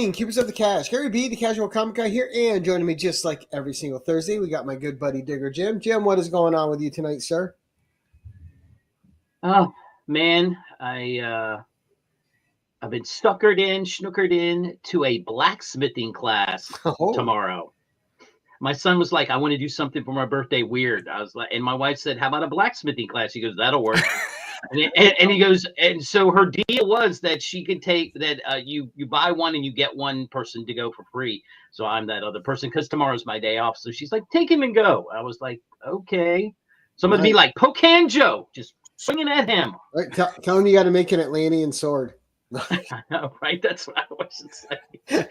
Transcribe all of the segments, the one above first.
evening, keepers of the cash. Gary B, the casual comic guy here, and joining me just like every single Thursday, we got my good buddy Digger Jim. Jim, what is going on with you tonight, sir? Oh man, I've been snookered in to a blacksmithing class tomorrow. My son was like, "I want to do something for my birthday weird." I was like, and my wife said, "How about a blacksmithing class?" He goes, "That'll work." and he goes, and so her deal was that she could take that. You buy one and you get one person to go for free. So I'm that other person because tomorrow's my day off. So she's like, "Take him and go." I was like, "Okay." So I'm gonna be like Pocan Joe, just swinging at him. Right, tell him you got to make an Atlantean sword. I know, right? That's what I was saying.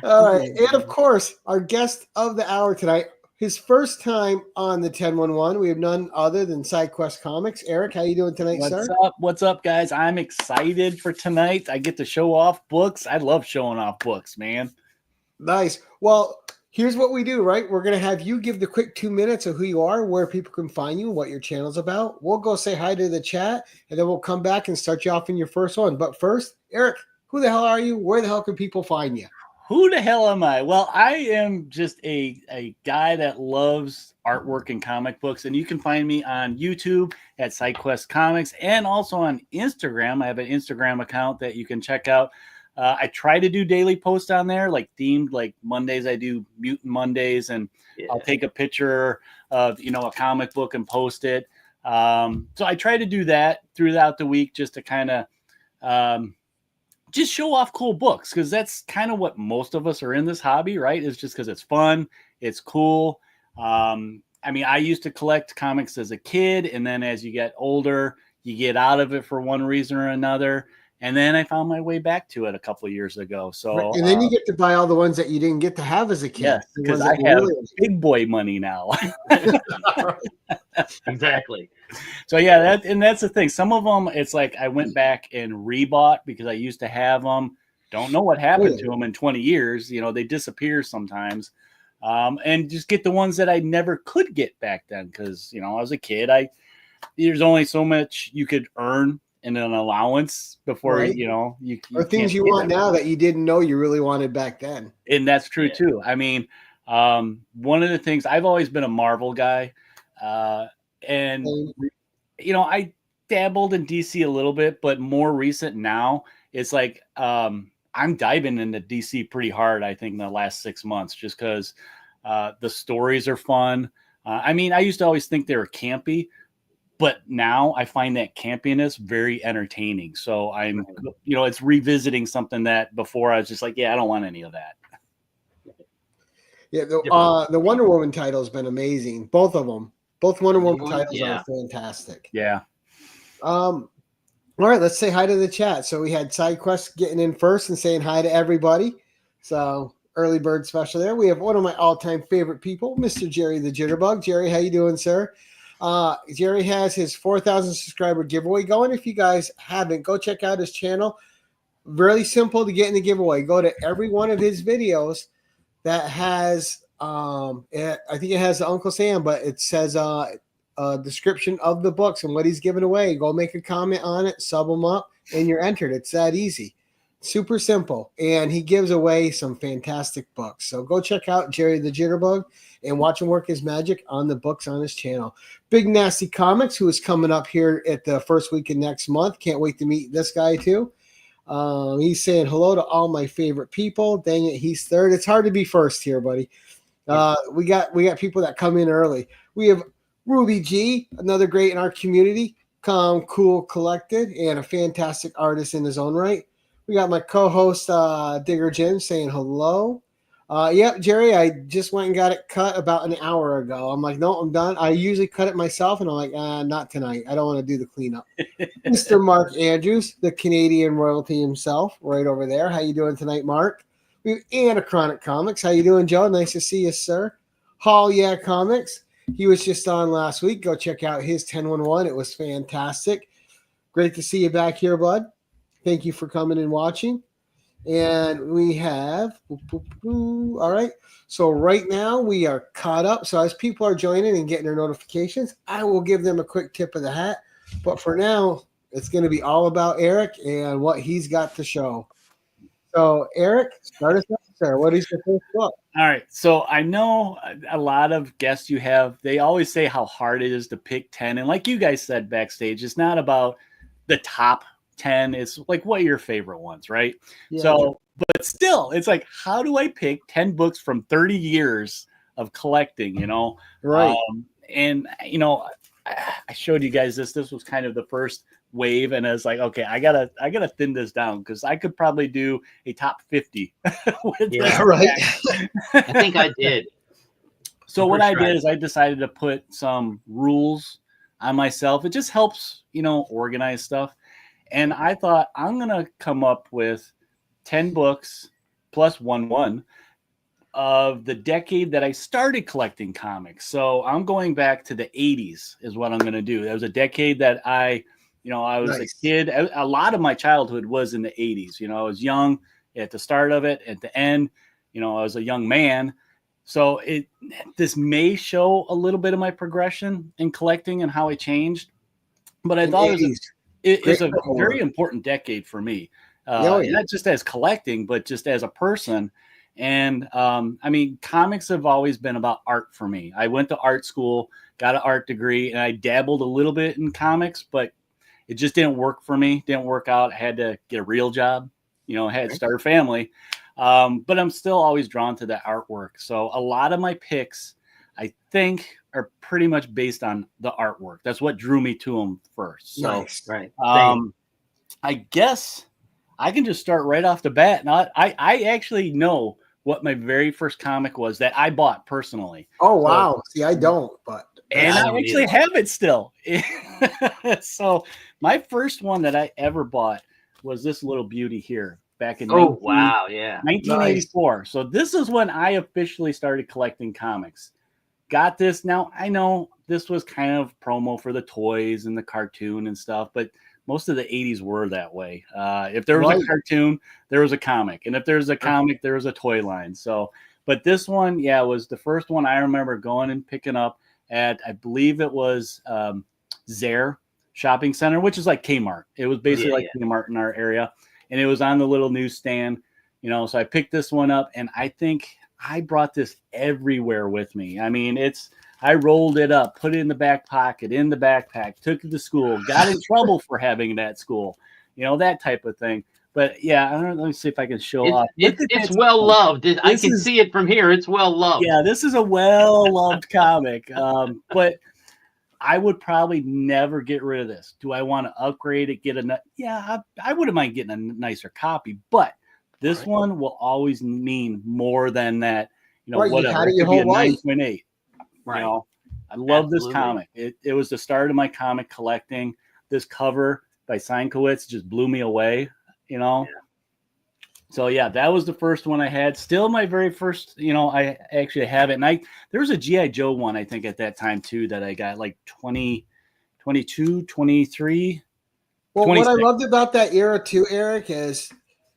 All right, and of course, our guest of the hour tonight. His first time on the 1011. We have none other than Sidequest Comics. Eric, how you doing tonight, sir? What's up, guys? I'm excited for tonight. I get to show off books. I love showing off books, man. Nice. Well, here's what we do, right? We're going to have you give the quick 2 minutes of who you are, where people can find you, what your channel's about. We'll go say hi to the chat, and then we'll come back and start you off in your first one. But first, Eric, who the hell are you? Where the hell can people find you? Who the hell am I? Well, I am just a guy that loves artwork and comic books, and you can find me on YouTube at Sidequest Comics and also on Instagram. I have an Instagram account that you can check out. I try to do daily posts on there, like themed, like Mondays I do Mutant Mondays, and I'll take a picture of, a comic book and post it. So I try to do that throughout the week just to kind of just show off cool books, because that's kind of what most of us are in this hobby, right? It's just because it's fun, it's cool. I used to collect comics as a kid, and then as you get older, you get out of it for one reason or another. And then I found my way back to it a couple of years ago. So, and then you get to buy all the ones that you didn't get to have as a kid. Yes, because I have big boy money now. Exactly. So yeah, that's the thing. Some of them, it's like I went back and rebought because I used to have them. Don't know what happened to them in 20 years. They disappear sometimes. And just get the ones that I never could get back then because, I was a kid. There's only so much you could earn in an allowance before, you or things you want now that you didn't know you really wanted back then. And that's true too. One of the things, I've always been a Marvel guy. And I dabbled in DC a little bit, but more recent now, it's like I'm diving into DC pretty hard, I think, in the last 6 months, just because the stories are fun. I used to always think they were campy, but now I find that campiness very entertaining. So it's revisiting something that before I was just like, I don't want any of that. Yeah, the Wonder Woman title has been amazing. Both of them. Both Wonder Woman titles are fantastic. Yeah. All right, let's say hi to the chat. So we had Sidequest getting in first and saying hi to everybody. So early bird special there. We have one of my all-time favorite people, Mr. Jerry the Jitterbug. Jerry, how you doing, sir? Jerry has his 4,000 subscriber giveaway going. If you guys haven't, go check out his channel. Really simple to get in the giveaway. Go to every one of his videos that has I think it has the Uncle Sam, but it says a description of the books and what he's giving away. Go make a comment on it, sub them up, and you're entered. It's that easy. Super simple. And he gives away some fantastic books. So go check out Jerry the Jitterbug and watch him work his magic on the books on his channel. Big Nasty Comics, who is coming up here at the first week of next month. Can't wait to meet this guy too. He's saying hello to all my favorite people. Dang it, he's third. It's hard to be first here, buddy. We got people that come in early. We have Ruby G, another great in our community, calm, cool, collected, and a fantastic artist in his own right. We got my co-host Digger Jim saying hello. Yep, Jerry, I just went and got it cut about an hour ago. I'm like, no, I'm done. I usually cut it myself, and I'm like, not tonight. I don't want to do the cleanup. Mr. Mark Andrews, the Canadian royalty himself, right over there. How you doing tonight, Mark? We have Anachronic Comics. How you doing, Joe? Nice to see you, sir. Hall Yeah Comics. He was just on last week. Go check out his 1011. It was fantastic. Great to see you back here, bud. Thank you for coming and watching. And we have, all right. So right now we are caught up. So as people are joining and getting their notifications, I will give them a quick tip of the hat. But for now, it's going to be all about Eric and what he's got to show. So, Eric, start us off, sir. What is your first book? All right. So I know a lot of guests you have, they always say how hard it is to pick 10. And like you guys said backstage, it's not about the top 10. It's like, what are your favorite ones, right? Yeah. So, but still, it's like, how do I pick 10 books from 30 years of collecting, you know? Right. And, you know, I showed you guys this. This was kind of the first wave, and I was like, okay, I gotta thin this down because I could probably do a top 50 with Yeah, right. I think I did. So what I did is I decided to put some rules on myself. It just helps, you know, organize stuff. And I thought I'm gonna come up with 10 books plus one of the decade that I started collecting comics. So I'm going back to the 80s is what I'm gonna do. That was a decade that I was a kid. A lot of my childhood was in the 80s. You know, I was young at the start of it. At the end, you know, I was a young man. So this may show a little bit of my progression in collecting and how I changed. But I thought it's a very important decade for me. Not just as collecting, but just as a person. And I mean, comics have always been about art for me. I went to art school, got an art degree, and I dabbled a little bit in comics, but it just didn't work for me. Didn't work out. I had to get a real job, you know, I had to start a family. But I'm still always drawn to the artwork. So a lot of my picks, I think, are pretty much based on the artwork. That's what drew me to them first. So, nice. Right. I guess I can just start right off the bat. Now, I actually know what my very first comic was that I bought personally. Oh, wow. See, I don't, but. And I actually have it still. So my first one that I ever bought was this little beauty here back in 1984. Nice. So this is when I officially started collecting comics. Got this. Now, I know this was kind of promo for the toys and the cartoon and stuff, but most of the 80s were that way. If there was a cartoon, there was a comic. And if there's a comic, there was a toy line. So, but this one, was the first one I remember going and picking up at, I believe it was Zare Shopping Center, which is like Kmart. It was basically like Kmart in our area. And it was on the little newsstand, you know, so I picked this one up, and I think I brought this everywhere with me. I mean, I rolled it up, put it in the back pocket, in the backpack, took it to school, got in trouble for having it at school, you know, that type of thing. But yeah, I don't know, let me see if I can show off. It's well loved. I can see it from here. It's well loved. Yeah, this is a well loved comic. But I would probably never get rid of this. Do I want to upgrade it? I wouldn't mind getting a nicer copy, but this one will always mean more than that. You know, whatever. It could be a 9.8. Right. You know, I love this comic. It was the start of my comic collecting. This cover by Sidequest just blew me away. You know. Yeah. So yeah, that was the first one I had. Still my very first, you know, I actually have it. And there was a G.I. Joe one, I think, at that time too, that I got like 22, 23. Well, 26. What I loved about that era too, Eric, is,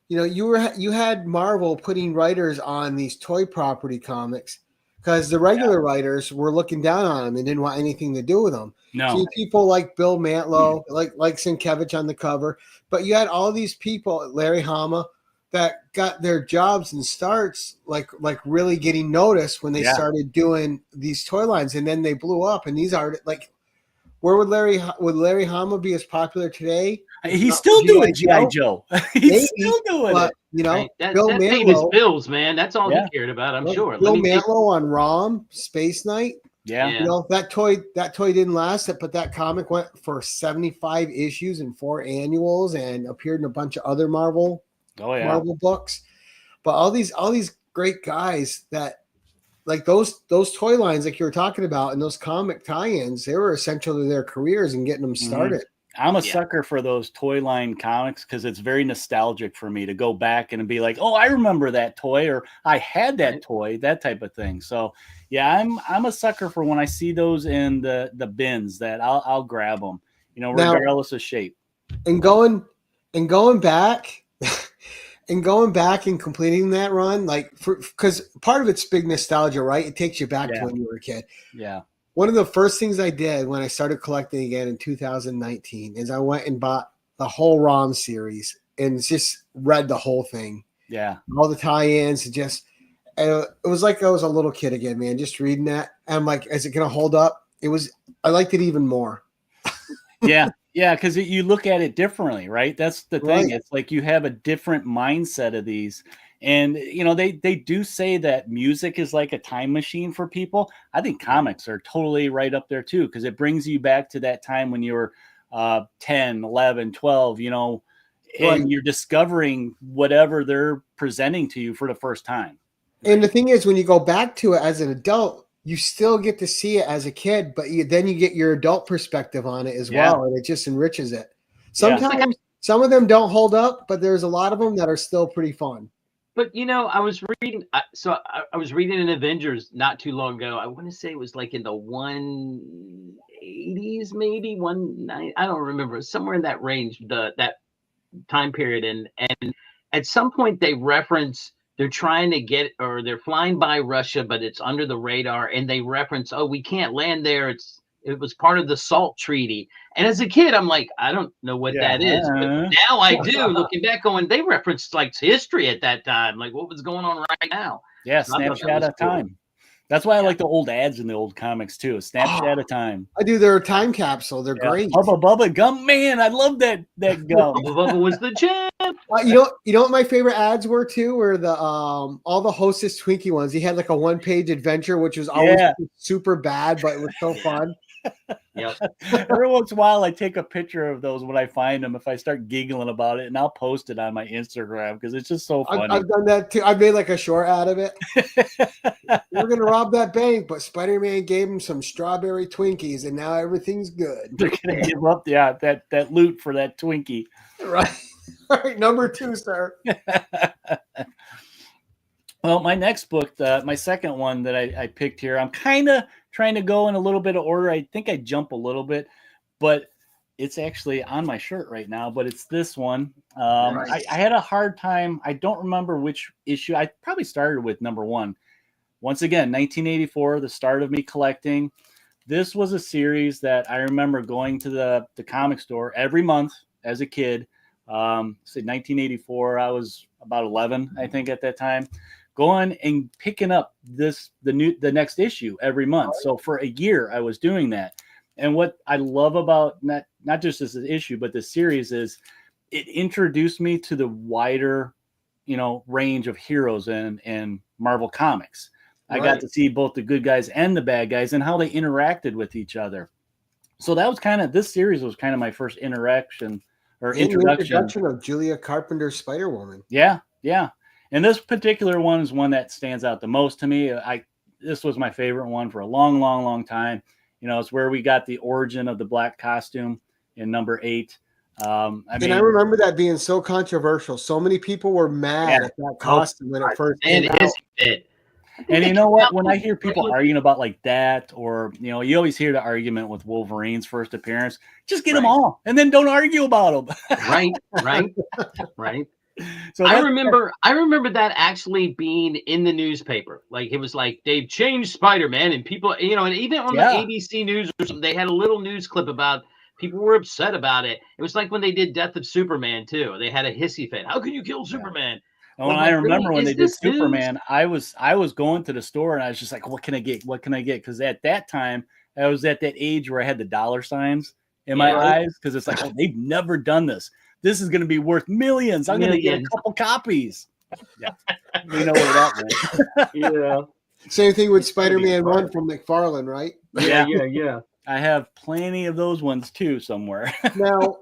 you know, you had Marvel putting writers on these toy property comics because the regular writers were looking down on them and didn't want anything to do with them. No. So people like Bill Mantlo, like Sienkiewicz on the cover, but you had all these people, Larry Hama, that got their jobs and starts like really getting noticed when they started doing these toy lines, and then they blew up. And these are like, where would Larry Hama be as popular today? He's still doing G.I. Joe. He's still doing it. You know, that paid his bills, man. That's all he cared about, I'm sure. Bill Mantlo on ROM, Space Knight. Yeah. You know, that toy didn't last, but that comic went for 75 issues and 4 annuals and appeared in a bunch of other Marvel books. But all these great guys that, like those toy lines like you were talking about and those comic tie-ins, they were essential to their careers and getting them started. I'm a sucker for those toy line comics because it's very nostalgic for me to go back and be like, oh, I remember that toy, or I had that toy, that type of thing. So yeah, I'm a sucker for when I see those in the bins that I'll grab them, you know, regardless of shape. And going back and completing that run, like, because part of it's big nostalgia, right? It takes you back to when you were a kid. Yeah. One of the first things I did when I started collecting again in 2019 is I went and bought the whole ROM series and just read the whole thing. Yeah. All the tie-ins, it was like I was a little kid again, man, just reading that. And I'm like, is it going to hold up? I liked it even more. Yeah. Yeah. Cause you look at it differently, right? That's the thing. Right. It's like you have a different mindset of these. And, they do say that music is like a time machine for people. I think comics are totally right up there too, because it brings you back to that time when you were 10, 11, 12, and you're discovering whatever they're presenting to you for the first time. And the thing is, when you go back to it as an adult, you still get to see it as a kid, but then you get your adult perspective on it as well, and it just enriches it. Sometimes some of them don't hold up, but there's a lot of them that are still pretty fun. But I was reading. I was reading an Avengers not too long ago. I want to say it was like in the 180s, maybe 19. I don't remember. Somewhere in that range, that time period, and at some point they reference they're trying to get, or they're flying by Russia, but it's under the radar, and they reference, oh, we can't land there. It was part of the SALT treaty. And as a kid, I'm like, I don't know what that is. But now I do, looking back, going, they referenced like history at that time, like what was going on right now. Yeah, snapshot of time. That's why I like the old ads in the old comics too. A snapshot of time. I do. They're a time capsule. They're great. Bubba gum, man. I love that gum. Bubba was the champ. You know what my favorite ads were too? Were the all the Hostess Twinkie ones. He had like a 1-page adventure, which was always super bad, but it was so fun. Yep. Every once in a while, I take a picture of those when I find them. If I start giggling about it, and I'll post it on my Instagram because it's just so funny. I've done that too. I made like a short out of it. We're gonna rob that bank, but Spider-Man gave him some strawberry Twinkies, and now everything's good. They're gonna give up, that loot for that Twinkie. Right. All right, number 2, sir. Well, my next book, my second one that I picked here, I'm kind of trying to go in a little bit of order. I think I jump a little bit, but it's actually on my shirt right now, but it's this one. I had a hard time. I don't remember which issue. I probably started with number 1. Once again, 1984, the start of me collecting. This was a series that I remember going to the comic store every month as a kid. Say 1984, I was about 11, I think, at that time. Going and picking up the next issue every month. So for a year, I was doing that. And what I love about not just this issue, but this series is it introduced me to the wider, range of heroes in Marvel Comics. I got to see both the good guys and the bad guys and how they interacted with each other. So that was this series was kind of my first introduction of Julia Carpenter's Spider-Woman. Yeah. And this particular one is one that stands out the most to me. This was my favorite one for a long, long, long time. It's where we got the origin of the black costume in number 8. I remember that being so controversial. So many people were mad at that costume when it first came out. And you know what? When I hear people arguing about like that, or you always hear the argument with Wolverine's first appearance, just get them all, and then don't argue about them. Right. So I remember that actually being in the newspaper. Like it was like they've changed Spider-Man, and people, and even on the ABC News or something, they had a little news clip about people were upset about it. It was like when they did Death of Superman too. They had a hissy fit. How can you kill Superman? Well, I remember when they did Superman, I was going to the store and I was just like, what can I get? What can I get? Because at that time, I was at that age where I had the dollar signs in my eyes because it's like, they've never done this. This is going to be worth millions. I'm going to get a couple copies. Yeah, you know where that went. Yeah. Same thing with Spider-Man 1 from McFarlane, right? Yeah. I have plenty of those ones too somewhere. Now,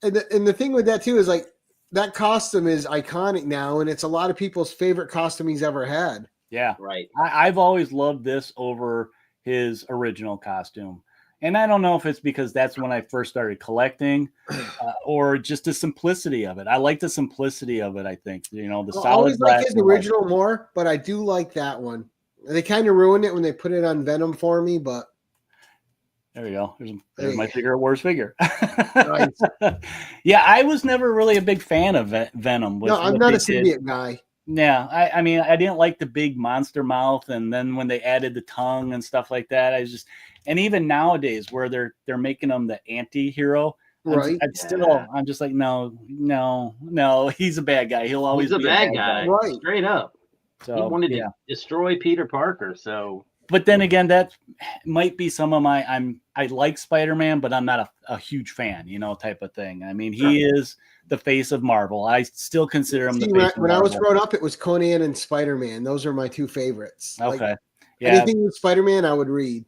and the thing with that too is like, that costume is iconic now, and it's a lot of people's favorite costume he's ever had. Yeah. Right. I've always loved this over his original costume. And I don't know if it's because that's when I first started collecting or just the simplicity of it. I like the simplicity of it, I think. The solid. I always like his original more, but I do like that one. They kind of ruined it when they put it on Venom for me, but. There we go. There's my worst figure. Right. Yeah, I was never really a big fan of Venom. No, I'm not a symbiote guy. Yeah, I mean, I didn't like the big monster mouth, and then when they added the tongue and stuff like that, and even nowadays where they're making him the anti-hero, Right. I'm just like, no, he's a bad guy. He'll always He's a be bad guy. Right. Straight up. So He wanted to destroy Peter Parker. So, but then again, that might be some of my. I like Spider-Man, but I'm not a huge fan, type of thing. I mean, he is the face of Marvel. I still consider him the face of Marvel. When I was growing up, it was Conan and Spider-Man. Those are my two favorites. Okay. Like, anything with Spider-Man, I would read.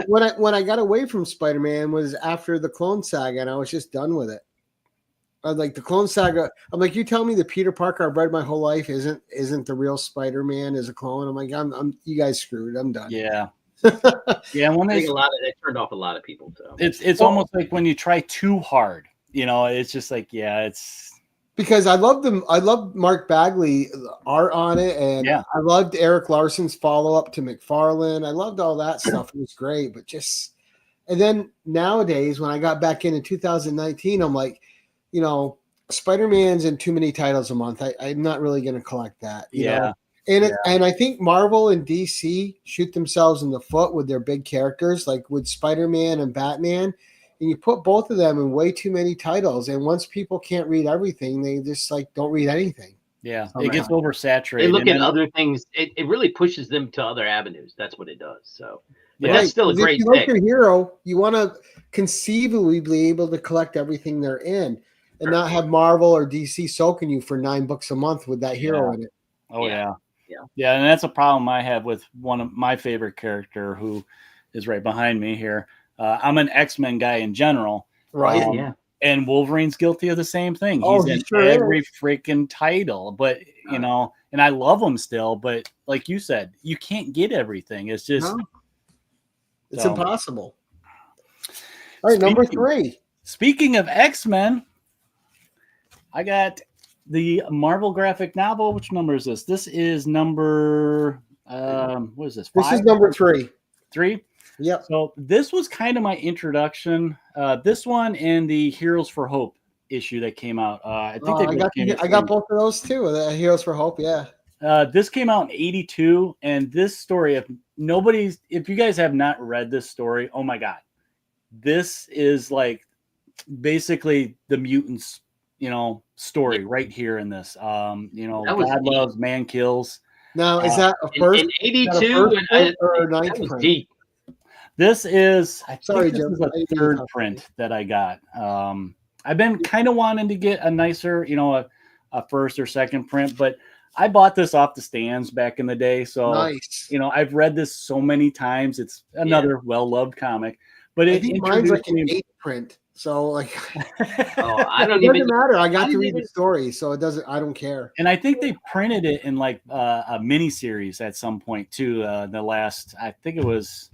When I got away from Spider-Man was after the Clone Saga, and I was just done with it. I was like, the Clone Saga. I'm like, you tell me the Peter Parker I've read my whole life isn't the real Spider-Man as a clone. I'm like, I'm you guys screwed. I'm done. Yeah. Yeah. When I think they turned off a lot of people. So it's almost like when you try too hard, it's just like, it's because I love them. I love Mark Bagley art on it, and I loved Eric Larson's follow-up to McFarlane. I loved all that stuff. It was great, but and then nowadays when I got back in 2019, I'm like, Spider-Man's in too many titles a month. I'm not really going to collect that. You know? And I think Marvel and DC shoot themselves in the foot with their big characters, like with Spider-Man and Batman. And you put both of them in way too many titles. And once people can't read everything, they just don't read anything. Yeah, it gets oversaturated. They look at other things. It really pushes them to other avenues. That's what it does. So, but that's still a great thing. If you like your hero, you want to conceivably be able to collect everything they're in and not have Marvel or DC soaking you for $9 a month with that hero in it. Oh, yeah. And that's a problem I have with one of my favorite character who is right behind me here. I'm an X-Men guy in general. Right. And Wolverine's guilty of the same thing. He's in every freaking title, but and I love him still, but like you said, you can't get everything. It's just it's impossible. All right, number 3. Speaking of X-Men, I got the Marvel graphic novel. Which number is this? This is number what is this? 5? This is number 3. 3? Yep. So this was kind of my introduction. This one and the Heroes for Hope issue that came out. I think I got both of those too. The Heroes for Hope. Yeah. This came out in 1982, and this story, if you guys have not read this story, oh my God, this is like basically the mutants, story right here in this. God loves, man kills. Now, is that a first in 82 or 9th print? Deep. This is, this Jim, is a third print that I got. I've been kind of wanting to get a nicer, a first or second print, but I bought this off the stands back in the day. So, nice. I've read this so many times. It's another well-loved comic, but I think mine's like an 8th print. So I don't even matter. I got to read the story, so I don't care. And I think they printed it in like a mini series at some point too. The last, I think it was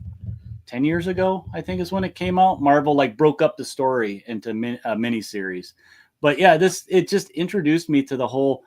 10 years ago, I think is when it came out. Marvel broke up the story into a mini series. But yeah, it just introduced me to the whole,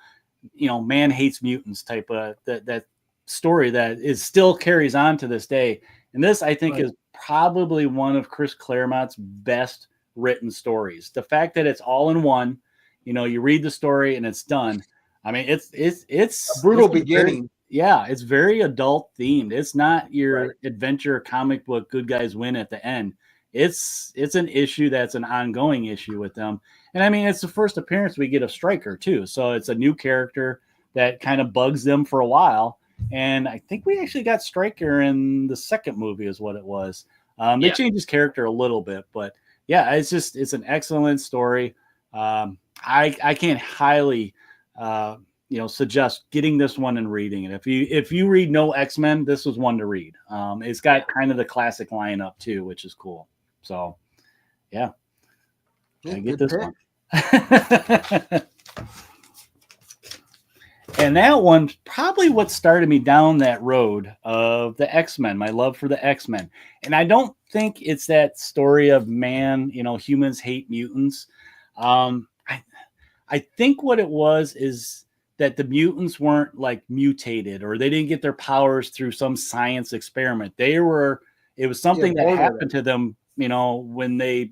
man hates mutants type of that story that is still carries on to this day. And this, I think, is probably one of Chris Claremont's best written stories. The fact that it's all in one, you read the story and it's done. I mean, it's a brutal beginning. It's very adult themed. It's not your adventure comic book good guys win at the end. It's an issue that's an ongoing issue with them. And I mean, it's the first appearance we get of Stryker too. So it's a new character that kind of bugs them for a while. And I think we actually got Stryker in the second movie is what it was. They changed his character a little bit, but yeah, it's an excellent story. I can't highly, suggest getting this one and reading it. If you read no X-Men, this was one to read. It's got kind of the classic lineup too, which is cool. So, I get this one. And that one's probably what started me down that road of the X-Men, my love for the X-Men. And I don't think it's that story of humans hate mutants. I think what it was is that the mutants weren't mutated or they didn't get their powers through some science experiment. It was something that happened to them, when they,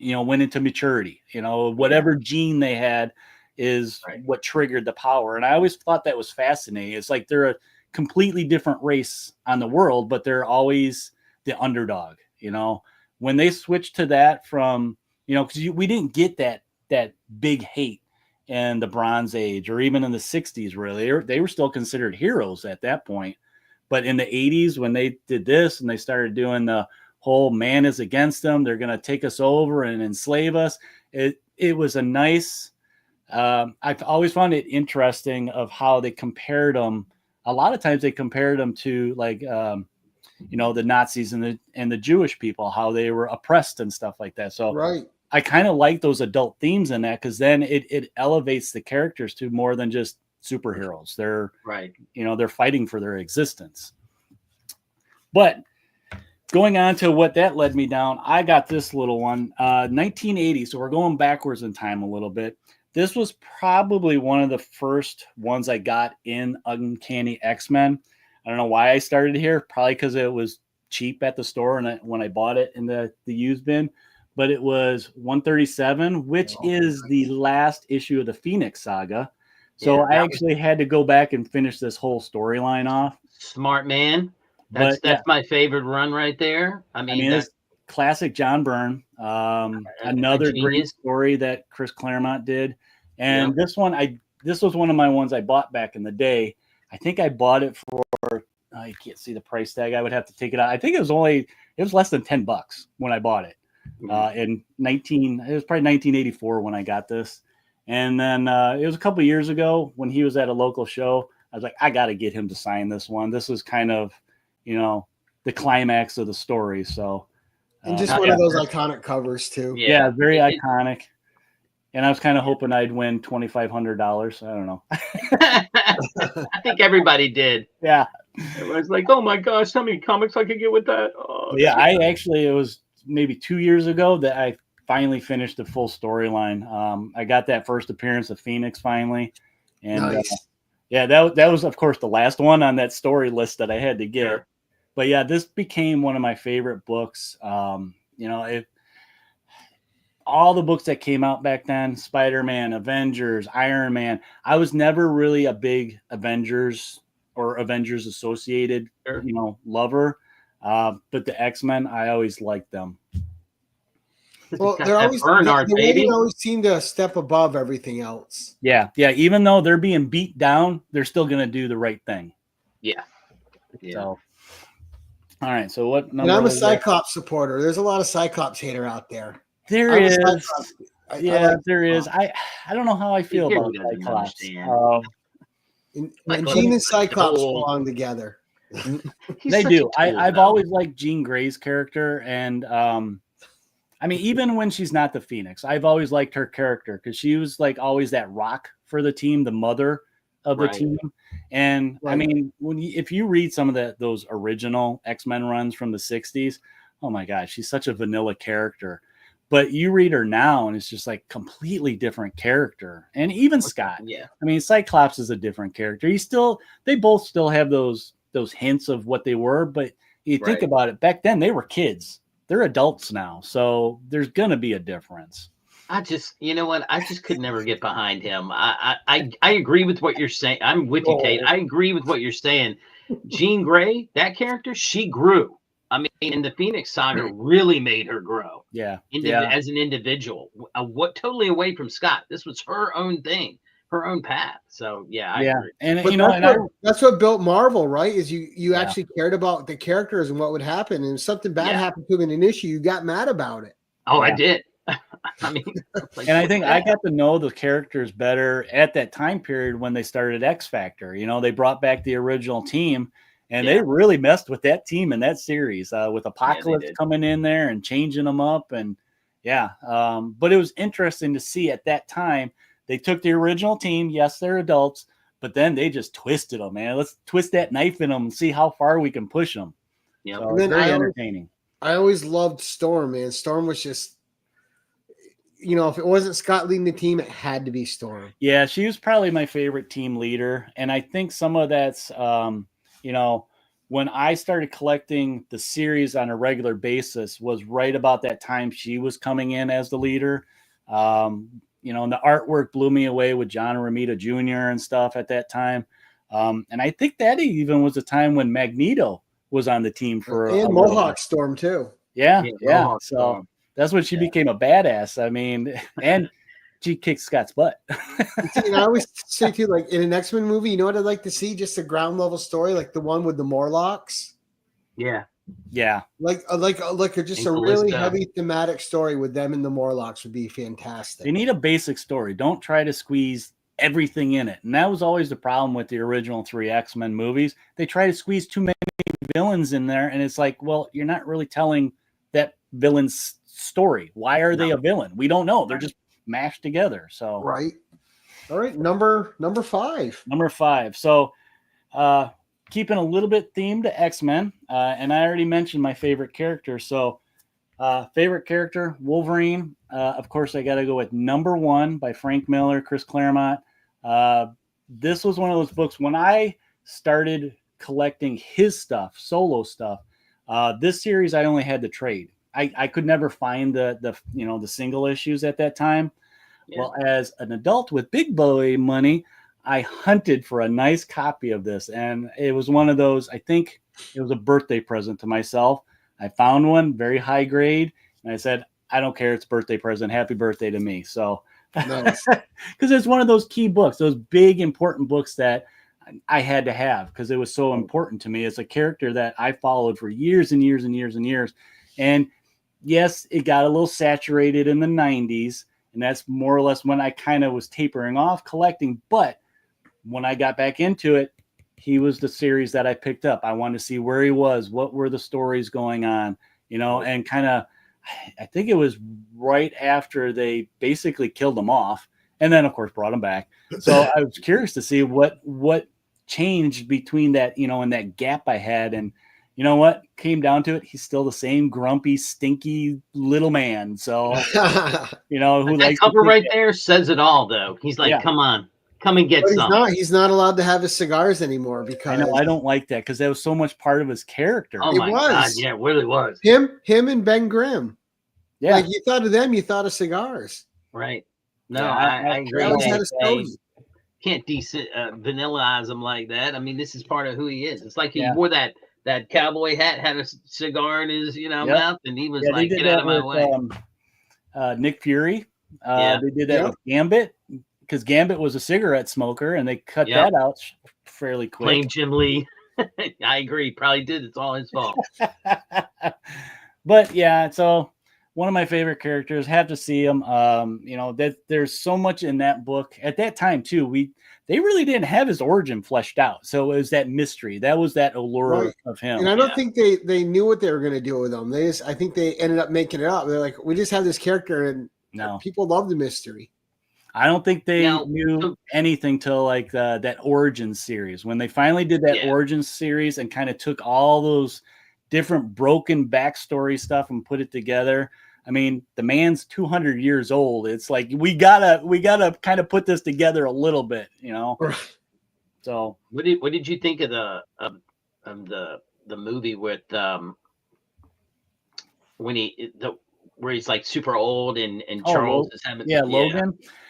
went into maturity, whatever gene they had is what triggered the power. And I always thought that was fascinating. It's like they're a completely different race on the world, but they're always the underdog. When they switched to that from you know, because we didn't get that big hate in the Bronze Age or even in the 60s, really. They were still considered heroes at that point. But in the 80s, when they did this and they started doing the whole man is against them, they're going to take us over and enslave us. It was a nice, I've always found it interesting of how they compared them. A lot of times they compared them to like, you know, the Nazis and the Jewish people, how they were oppressed and stuff like that. So right. I kind of like those adult themes in that, because then it elevates the characters to more than just superheroes. They're right. You know, they're fighting for their existence. But going on to what that led me down, I got this little one, 1980. So we're going backwards in time a little bit. This was probably one of the first ones I got in Uncanny X-Men. I don't know why I started here. Probably because it was cheap at the store and when I bought it in the used bin. But it was 137, which is the last issue of the Phoenix Saga. So I actually had to go back and finish this whole storyline off. Smart man. That's my favorite run right there. I mean it's classic John Byrne. Another great story that Chris Claremont did. And this was one of my ones I bought back in the day. I think I bought it for, I can't see the price tag. I would have to take it out. I think it was less than $10 when I bought it. It was probably 1984 when I got this. And then it was a couple years ago when he was at a local show. I was like, I got to get him to sign this one. This is kind of, you know, the climax of the story. So, and just one of those iconic covers too. Yeah, very iconic. And I was kind of hoping I'd win $2,500. I don't know. I think everybody did. Yeah. Everyone's like, oh my gosh, how many comics I could get with that? Oh, yeah, it was maybe 2 years ago that I finally finished the full storyline. I got that first appearance of Phoenix finally. And nice. That was, of course, the last one on that story list that I had to get. Sure. But yeah, this became one of my favorite books. You know, all the books that came out back then, Spider-Man, Avengers, Iron Man. I was never really a big Avengers or Avengers associated, you know, lover. But the X-Men, I always liked them. Well, they always seem to step above everything else. Yeah. Even though they're being beat down, they're still going to do the right thing. Yeah. So, all right. So what number? And I'm a Cyclops supporter. There's a lot of Cyclops hater out there. There is. There is. I don't know how I feel about Cyclops. When Jean and Cyclops belong together. They do. I've always liked Jean Grey's character, and I mean, even when she's not the Phoenix, I've always liked her character because she was like always that rock for the team, the mother of the team. And I mean, if you read some of those original X-Men runs from the 60s, oh my gosh, she's such a vanilla character. But you read her now, and it's just like completely different character. And even Scott, I mean, Cyclops is a different character. They both still have those hints of what they were, but you think about it, back then they were kids. They're adults now, so there's gonna be a difference. You know what? I just could never get behind him. I agree with what you're saying. I'm with you, Tate. I agree with what you're saying. Jean Grey, that character, she grew. I mean, in the Phoenix Saga, really made her grow. Yeah. As an individual, totally away from Scott. This was her own thing, her own path. So I agree. And that's what built Marvel, right? Is you actually cared about the characters and what would happen, and if something bad happened to them in an issue, you got mad about it. Oh, I did. I mean, and I think I got to know the characters better at that time period when they started X Factor. You know, they brought back the original team. And they really messed with that team in that series with Apocalypse coming in there and changing them up. And but it was interesting to see at that time, they took the original team. Yes, they're adults, but then they just twisted them, man. Let's twist that knife in them and see how far we can push them. Yeah. So very entertaining. I always loved Storm, man. Storm was just, you know, if it wasn't Scott leading the team, it had to be Storm. Yeah, she was probably my favorite team leader. And I think some of that's, you know, when I started collecting the series on a regular basis was right about that time she was coming in as the leader. You know, and the artwork blew me away with John Romita Jr. and stuff at that time. And I think that even was a time when Magneto was on the team and Mohawk Storm too. Yeah. Mohawk So Storm. That's when she became a badass. I mean, and she kicked Scott's butt. See, and I always say too, like in an X-Men movie, you know what I'd like to see? Just a ground level story, like the one with the Morlocks. Yeah. Yeah. Like just a really heavy thematic story with them and the Morlocks would be fantastic. They need a basic story. Don't try to squeeze everything in it. And that was always the problem with the original 3 X-Men movies. They try to squeeze too many villains in there, and it's like, well, you're not really telling that villain's story. Why are they a villain? We don't know. They're just mashed together. So right. All right, number 5. Number 5. So keeping a little bit themed to X-Men, and I already mentioned my favorite character. So favorite character, Wolverine. Of course, I got to go with number 1 by Frank Miller, Chris Claremont. This was one of those books when I started collecting his stuff, solo stuff. This series I only had to trade. I could never find the single issues at that time. Yeah. Well, as an adult with big boy money, I hunted for a nice copy of this, and it was one of those. I think it was a birthday present to myself. I found one, very high grade, and I said, I don't care, it's a birthday present. Happy birthday to me. So, because it's one of those key books, those big, important books that I had to have because it was so important to me as a character that I followed for years and years and years and years. And yes, it got a little saturated in the 90s, and that's more or less when I kind of was tapering off collecting. But when I got back into it, he was the series that I picked up. I wanted to see where he was, what were the stories going on, and kind of, I think it was right after they basically killed him off and then, of course, brought him back. So I was curious to see what changed between that, and that gap I had. And you know what? Came down to it, he's still the same grumpy, stinky little man. So, who that cover right there says it all, though. He's like, come on. Come and get some. He's not allowed to have his cigars anymore because I know I don't like that because that was so much part of his character. Oh my God, yeah, it really was. Him and Ben Grimm. Yeah, like you thought of them, you thought of cigars. Right. No, I agree. Can't vanillize him like that. I mean, this is part of who he is. It's like he wore that cowboy hat, had a cigar in his mouth, and he was like, "Get out of my way." Nick Fury. They did that with Gambit. Because Gambit was a cigarette smoker, and they cut that out fairly quick. Blame Jim Lee. I agree. Probably did. It's all his fault. But yeah, so one of my favorite characters. Have to see him. That there's so much in that book at that time too. They really didn't have his origin fleshed out, so it was that mystery. That was that allure of him. And I don't think they knew what they were going to do with him. I think they ended up making it up. They're like, we just have this character, and people love the mystery. I don't think they knew anything till like that Origins series. When they finally did that Origins series and kind of took all those different broken backstory stuff and put it together. I mean, the man's 200 years old. It's like we gotta kind of put this together a little bit, So what did you think of the movie with where he's like super old and Charles is having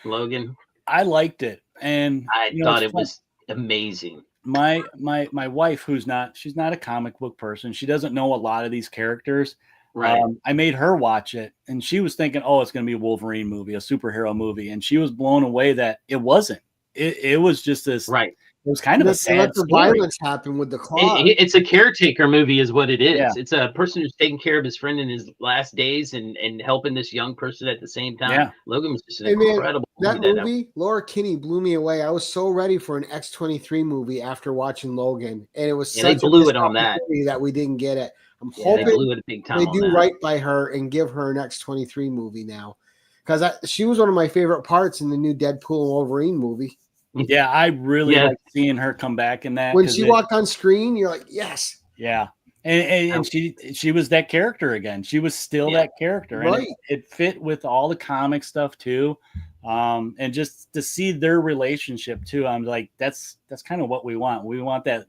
Logan. I liked it, and I thought it was amazing. My wife, she's not a comic book person. She doesn't know a lot of these characters. Right. I made her watch it, and she was thinking, "Oh, it's going to be a Wolverine movie, a superhero movie," and she was blown away that it wasn't. It was just this. Right. It was kind of a sad let the violence happen with the claw. It's a caretaker movie is what it is. Yeah. It's a person who's taking care of his friend in his last days and helping this young person at the same time. Yeah. Logan was just an incredible movie. That movie, Laura Kinney blew me away. I was so ready for an X-23 movie after watching Logan. And it was such they blew it on that we didn't get it. I'm hoping they blew it a big time. They do right by her and give her an X-23 movie now. Because she was one of my favorite parts in the new Deadpool and Wolverine movie. Yeah, I really like seeing her come back in that. When she walked on screen, you're like, yes. Yeah. And she was that character again. She was still that character. And right. It fit with all the comic stuff too. And just to see their relationship too, I'm like, that's kind of what we want. We want that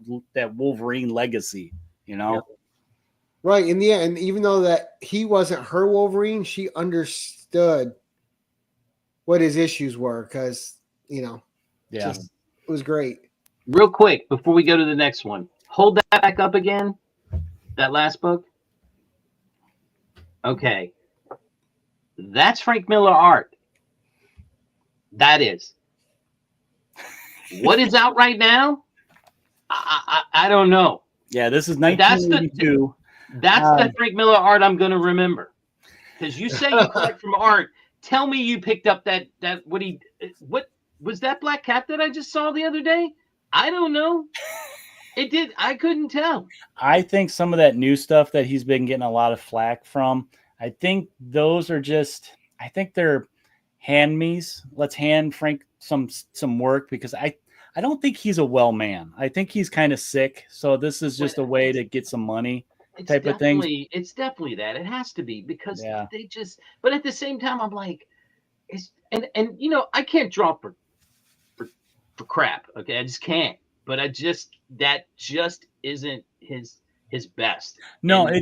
Wolverine legacy, Yep. Right. In the end, even though that he wasn't her Wolverine, she understood what his issues were because, it was great. Real quick, before we go to the next one, hold that back up again. That last book. Okay. That's Frank Miller art. That is. What is out right now? I don't know. Yeah, this is 1982. That's the Frank Miller art I'm going to remember. Because you say you collect from art. Tell me you picked up that what was that black cat that I just saw the other day? I don't know. It did. I couldn't tell. I think some of that new stuff that he's been getting a lot of flack from, I think those are just, I think they're hand me's. Let's hand Frank some work, because I don't think he's a well man. I think he's kind of sick. So this is just a way to get some money type of thing. It's definitely that. It has to be, because they just, but at the same time, I'm like, and you know, I can't draw for crap. Okay. I just can't. But that just isn't his best. No, I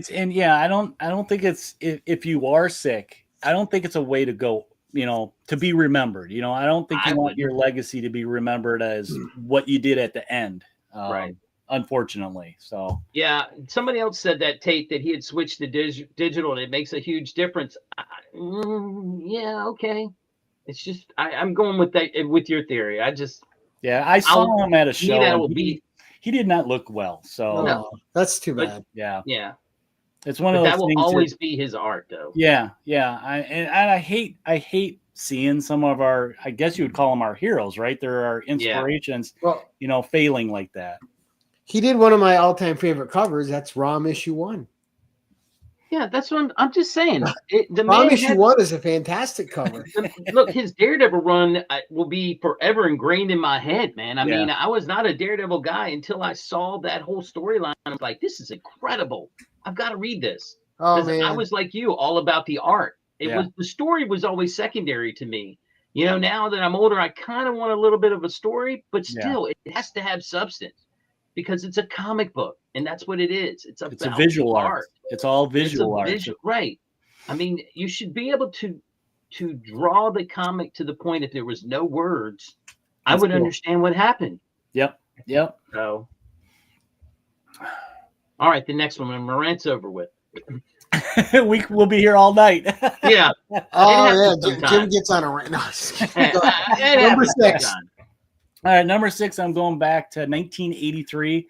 don't think it's, if you are sick, I don't think it's a way to go, you know, to be remembered. You know, I don't think you want your legacy to be remembered as what you did at the end. Right. Unfortunately. So yeah, somebody else said that Tate, that he had switched to digital and it makes a huge difference. Yeah, okay. It's just I'm going with that, with your theory. I saw him at a show. He did not look well. So no, that's too bad. Yeah. It's one of those that will things always be his art, though. Yeah. I hate seeing some of our, I guess you would call them our heroes, right? There are inspirations, you know, failing like that. He did one of my all-time favorite covers. That's ROM issue 1. Yeah, that's what I'm just saying. ROM issue 1 is a fantastic cover. Look, his Daredevil run will be forever ingrained in my head, man. I mean, I was not a Daredevil guy until I saw that whole storyline. I'm like, this is incredible. I've got to read this. Oh, man. I was like you, all about the art. The story was always secondary to me. You know, now that I'm older, I kind of want a little bit of a story, but still, it has to have substance, because it's a comic book, and that's what it is. It's a visual art. It's all visual art. Right. I mean, you should be able to draw the comic to the point, if there was no words, I would understand what happened. Yep. So, all right, the next one, when Morant's over with. We'll be here all night. Yeah. Oh, yeah. Jim gets on a rant. No, number 6. All right, number 6. I'm going back to 1983.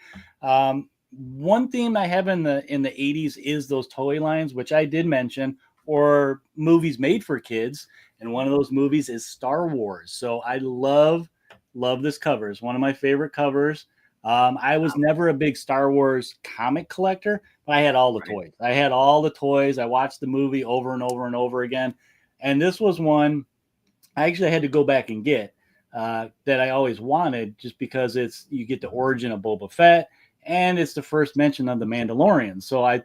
One theme I have in the 80s is those toy lines, which I did mention, or movies made for kids. And one of those movies is Star Wars. So I love this cover. It's one of my favorite covers. I was never a big Star Wars comic collector, but I had all the toys. I watched the movie over and over and over again. And this was one I actually had to go back and get that I always wanted, just because you get the origin of Boba Fett, and it's the first mention of the Mandalorian. So I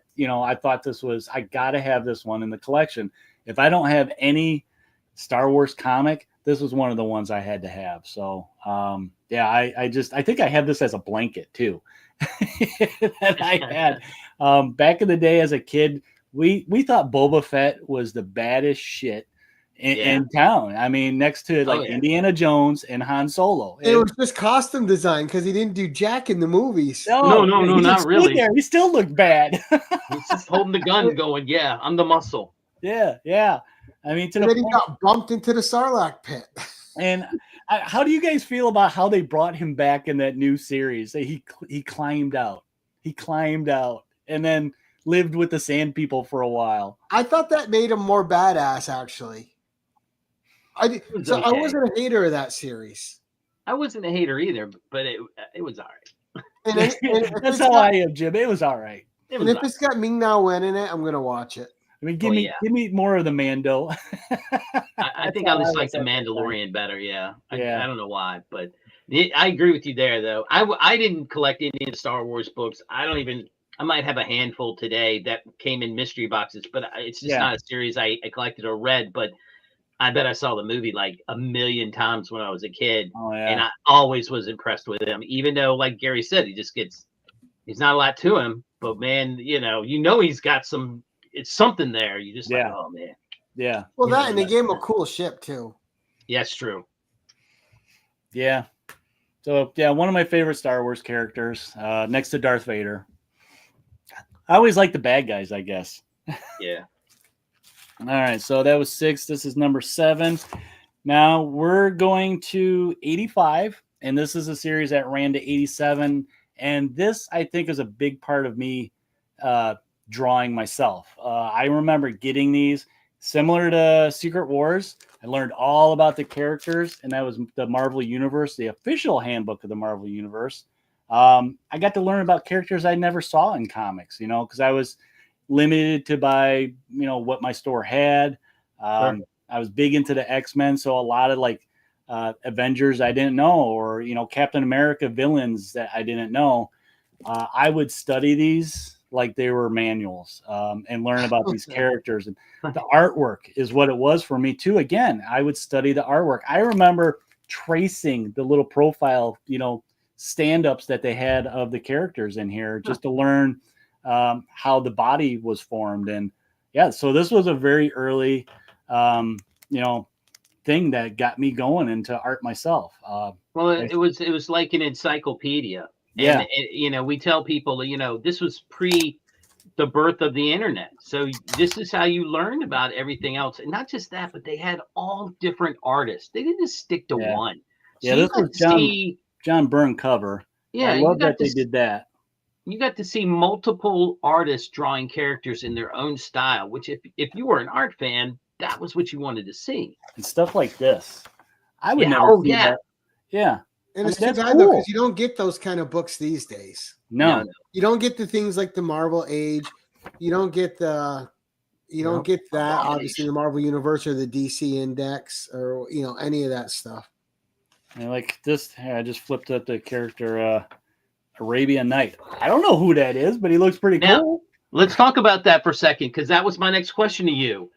thought I got to have this one in the collection. If I don't have any Star Wars comic, this was one of the ones I had to have. So I think I have this as a blanket too. That I had back in the day as a kid. We thought Boba Fett was the baddest shit in town. I mean, next to Indiana Jones and Han Solo. It was just costume design, because he didn't do jack in the movies. No, not really. There. He still looked bad. He's just holding the gun, going, "Yeah, I'm the muscle." Yeah. I mean, then he got bumped into the Sarlacc pit. And how do you guys feel about how they brought him back in that new series? He climbed out. He climbed out and then lived with the Sand People for a while. I thought that made him more badass, actually. I wasn't a hater of that series. I wasn't a hater either, but it was all right. And that's how I am, Jim. It was all right. And if it's got Ming-Na Wen in it, I'm going to watch it. I mean, give me more of the Mando. I think I just like the Mandalorian better. Yeah. I don't know why, but I agree with you there, though. I didn't collect any of the Star Wars books. I might have a handful today that came in mystery boxes, but it's just not a series I collected or read. But I bet I saw the movie like a million times when I was a kid. Oh, yeah. And I always was impressed with him, even though, like Gary said, he's not a lot to him, but man, he's got it's something there. You just like, oh man. Yeah. Well, that, and they gave him a cool ship too. Yeah, it's true. Yeah. So one of my favorite Star Wars characters, next to Darth Vader. I always like the bad guys, I guess. Yeah. All right, so that was 6. This is number 7. Now we're going to 85, and this is a series that ran to 87. And this, I think, is a big part of me drawing myself. I remember getting these similar to Secret Wars. I learned all about the characters, and that was the Marvel Universe, the official handbook of the Marvel Universe. I got to learn about characters I never saw in comics, because I was limited to buy, what my store had. Sure. I was big into the X-Men, so a lot of Avengers I didn't know, or Captain America villains that I didn't know. I would study these like they were manuals, and learn about these characters. And the artwork is what it was for me too. Again, I would study the artwork. I remember tracing the little profile, stand-ups that they had of the characters in here, just to learn how the body was formed. And yeah, so this was a very early thing that got me going into art myself. Well, it was like an encyclopedia. Yeah. And we tell people, this was pre the birth of the internet. So this is how you learned about everything else. And not just that, but they had all different artists. They didn't just stick to one. So this was John Byrne cover. Yeah. I love that they did that. You got to see multiple artists drawing characters in their own style, which if you were an art fan, that was what you wanted to see. And stuff like this. I would never see that. Yeah. And it's too bad though, because you don't get those kind of books these days. No. You don't get the things like the Marvel Age. You don't get that. Obviously, the Marvel Universe or the DC Index or any of that stuff. And like this, I just flipped up the character Arabian Night. I don't know who that is, but he looks pretty cool. Let's talk about that for a second, because that was my next question to you.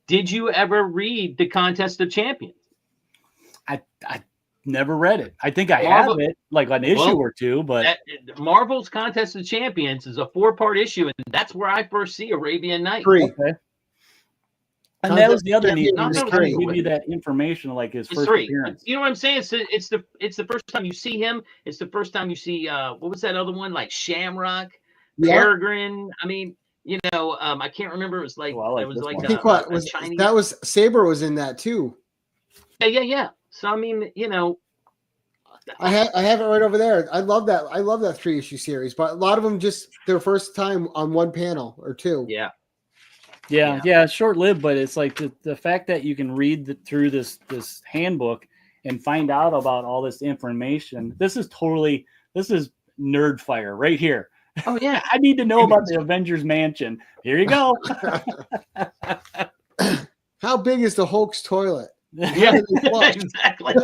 Did you ever read the Contest of Champions? I never read it. I think I have it, like an issue or two, but Marvel's Contest of Champions is a 4-part issue, and that's where I first see Arabian Night. Okay. And that was the other neat thing. They give you that information, like his first appearance. You know what I'm saying? It's the first time you see him. It's the first time you see what was that other one, like Shamrock, Peregrine. I mean, I can't remember. It was like Chinese. That was Saber was in that too. Yeah. So I mean, I have it right over there. I love that 3-issue series, but a lot of them just their first time on one panel or two. Yeah, short-lived, but it's like the fact that you can read through this handbook and find out about all this information. This is nerd fire right here. Oh yeah, I need to know about the Avengers Mansion. Here you go. How big is the Hulk's toilet? Yeah, exactly.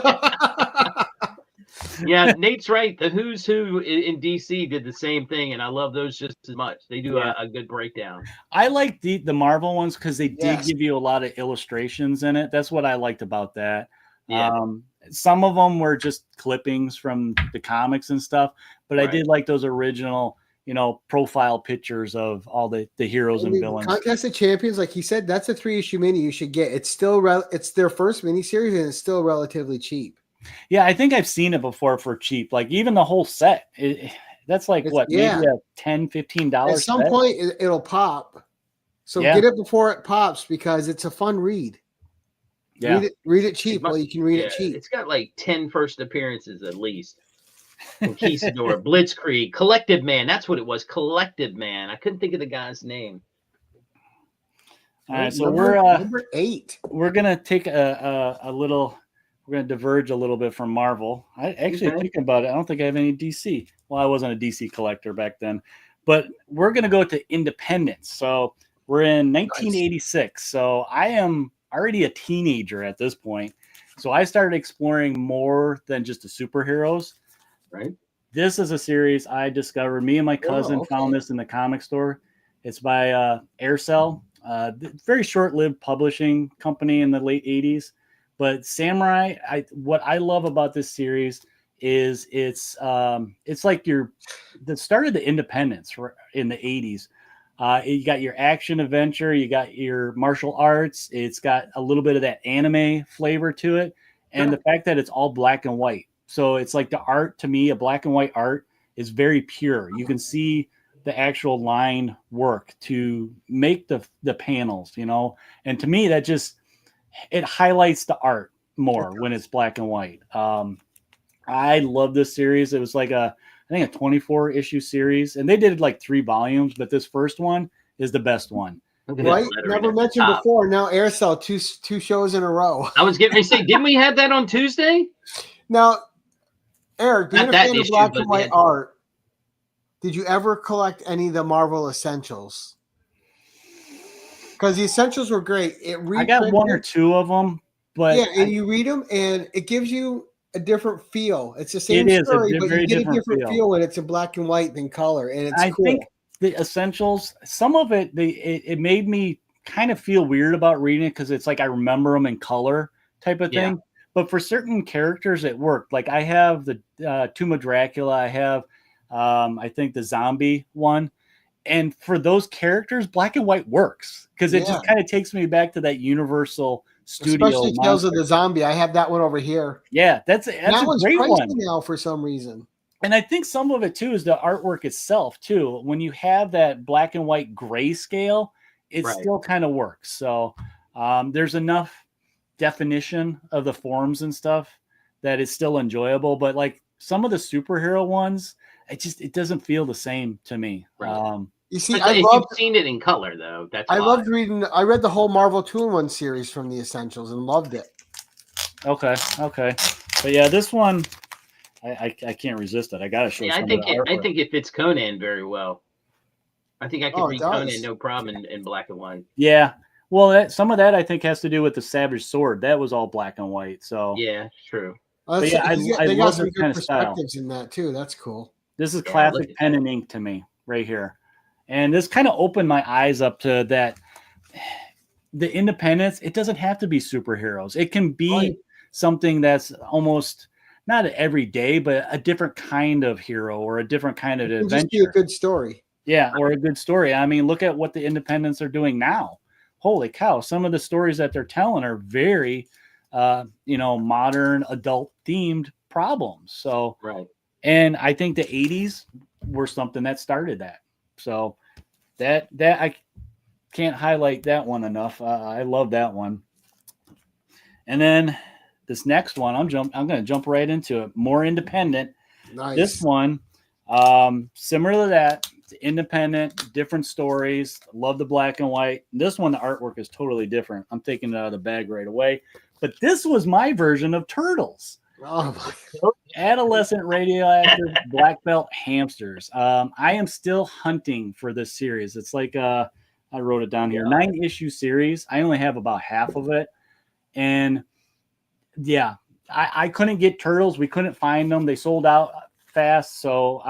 Yeah, Nate's right. The Who's Who in DC did the same thing, and I love those just as much. They do a good breakdown. I like the Marvel ones because they did give you a lot of illustrations in it. That's what I liked about that. Yeah. Some of them were just clippings from the comics and stuff, but I did like those original, profile pictures of all the heroes and villains. Contest of Champions, like he said, that's a 3-issue mini you should get. It's still it's their first miniseries, and it's still relatively cheap. Yeah, I think I've seen it before for cheap. Like even the whole set, that's like maybe a $10, $15 At some point, it'll pop. So get it before it pops because it's a fun read. Yeah, read it cheap. You can read it cheap. It's got like 10 first appearances at least. Conquistador, Blitzkrieg, Collective Man. That's what it was. Collective Man. I couldn't think of the guy's name. All right, so we're number 8. We're gonna take a little. We're going to diverge a little bit from Marvel. I actually thinking about it. I don't think I have any DC. Well, I wasn't a DC collector back then, but we're going to go to Independence. So we're in 1986. So I am already a teenager at this point. So I started exploring more than just the superheroes. Right. This is a series I discovered. Me and my cousin found this in the comic store. It's by Aircell, very short-lived publishing company in the late 80s. But Samurai, what I love about this series is it's like the start of the independence in the 80s. You got your action adventure, you got your martial arts. It's got a little bit of that anime flavor to it, and the fact that it's all black and white. So it's like the art to me, a black and white art is very pure. You can see the actual line work to make the panels, you know, and to me that just it highlights the art more when it's black and white. I love this series. It was like I think a 24 issue series, and they did like 3 volumes, but this first one is the best one. Right? Never mentioned before. Now Aircell, two shows in a row. I was getting ready to say, didn't we have that on Tuesday? Now, Eric, being a fan of black and white art, did you ever collect any of the Marvel Essentials? Because the Essentials were great. I got 1 or 2 of them, but yeah, and you read them, and it gives you a different feel. It's the same story, but you get a different feel when it's in black and white than color, and it's cool. I think the Essentials, some of it, it made me kind of feel weird about reading it because it's like I remember them in color type of thing. But for certain characters, it worked. Like I have the Tomb of Dracula. I have, I think, the zombie one. And for those characters, black and white works because it just kind of takes me back to that Universal Studio. Especially Tales of the Zombie. I have that one over here. Yeah, that's a great one now for some reason. And I think some of it too is the artwork itself too. When you have that black and white grayscale, it still kind of works. So there's enough definition of the forms and stuff that it's still enjoyable. But like some of the superhero ones, it doesn't feel the same to me. Right. You see, you've seen it in color though. I read the whole Marvel 2-in-1 series from the Essentials and loved it. Okay. But yeah, this one I can't resist it. I gotta show. I think it fits Conan very well. I think I can read Conan no problem in black and white. Yeah. Well, some of that I think has to do with the Savage Sword. That was all black and white. So yeah, true. They got some good perspectives in that too. That's cool. This is classic pen and ink to me right here. And this kind of opened my eyes up to that. The independence, it doesn't have to be superheroes. It can be something that's almost not every day, but a different kind of hero or a different kind of adventure. Just be a good story. Yeah, or a good story. I mean, look at what the independents are doing now. Holy cow. Some of the stories that they're telling are very, modern adult themed problems. So, and I think the 80s were something that started that. So that I can't highlight that one enough. I love that one. And then this next one, I'm going to jump right into it. More independent. Nice. This one, similar to that, independent, different stories. Love the black and white. This one, the artwork is totally different. I'm taking it out of the bag right away. But this was my version of Turtles. Oh my. Adolescent radioactive black belt hamsters. I am still hunting for this series. It's like I wrote it down here, 9-issue series. I only have about half of it, and I couldn't get Turtles. We couldn't find them. They sold out fast. So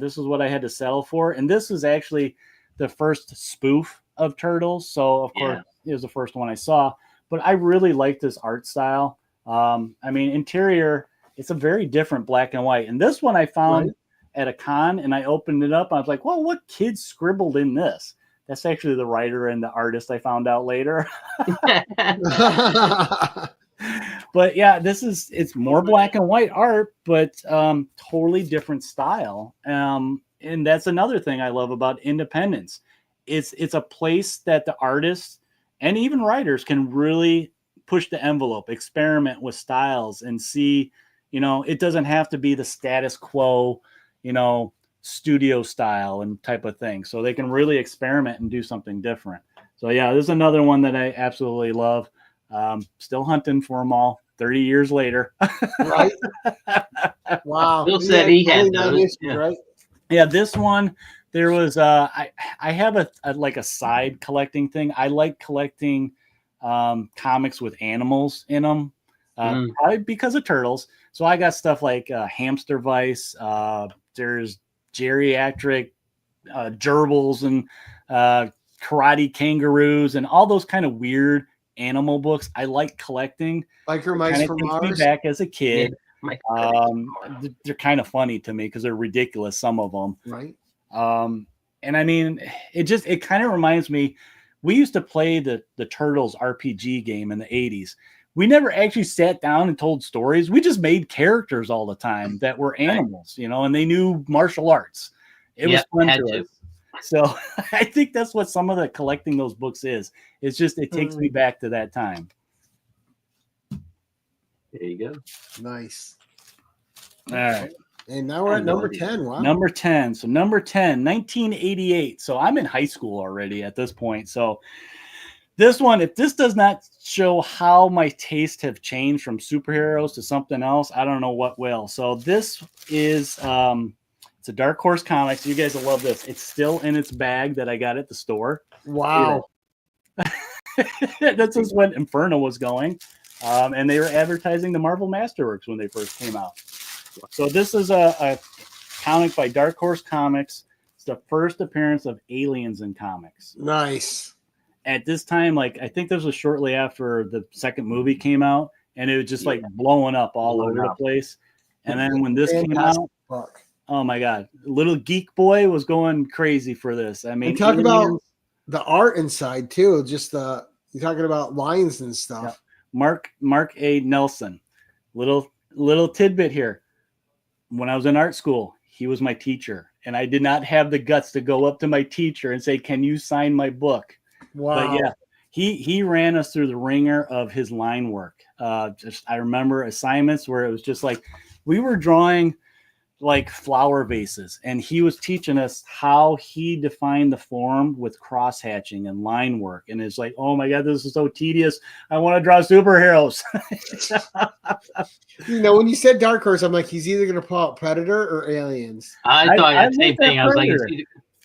this is what I had to settle for. And this is actually the first spoof of Turtles. So of course it was the first one I saw, but I really like this art style. Interior, it's a very different black and white. And this one I found at a con, and I opened it up. I was like, well, what kids scribbled in this? That's actually the writer and the artist I found out later. But yeah, it's more black and white art, but totally different style. And that's another thing I love about independence. It's a place that the artists and even writers can really push the envelope, experiment with styles, and see, it doesn't have to be the status quo, studio style and type of thing. So they can really experiment and do something different. So yeah, this is another one that I absolutely love. Still hunting for them all 30 years later. Right. Wow. Bill said he had those. Right. Yeah, this one, there was I have a side collecting thing. I like collecting comics with animals in them, probably because of Turtles. So I got stuff like Hamster Vice. There's geriatric gerbils and karate kangaroos and all those kind of weird animal books. I like collecting. Like your Mice from Mars. Me back as a kid. They're kind of funny to me because they're ridiculous, some of them. Right. And I mean, it kind of reminds me. We used to play the Turtles RPG game in the 80s. We never actually sat down and told stories. We just made characters all the time that were animals, and they knew martial arts. It was fun to us. So I think that's what some of the collecting those books is. It's just, it takes me back to that time. There you go. Nice. All right. And now we're at number 10. Wow. Number 10. So number 10, 1988. So I'm in high school already at this point. So this one, if this does not show how my tastes have changed from superheroes to something else, I don't know what will. So this is it's a Dark Horse Comics. You guys will love this. It's still in its bag that I got at the store. Wow. This is when Inferno was going. And they were advertising the Marvel Masterworks when they first came out. So this is a comic by Dark Horse Comics. It's the first appearance of aliens in comics. Nice. At this time, like, I think this was shortly after the second movie came out, and it was just like blowing up all over the place. And then when this came out, oh my God, little geek boy was going crazy for this. I mean, and talk about the art inside too. Just you're talking about lines and stuff. Yeah. Mark A. Nelson, little tidbit here. When I was in art school, he was my teacher, and I did not have the guts to go up to my teacher and say, "Can you sign my book?" Wow. But yeah, he ran us through the ringer of his line work. I remember assignments where it was just like we were drawing like flower vases, and he was teaching us how he defined the form with cross hatching and line work. And it's like, oh my God, this is so tedious. I want to draw superheroes. When you said Dark Horse, I'm like, he's either going to pull out Predator or Aliens. I thought the same thing. I was like,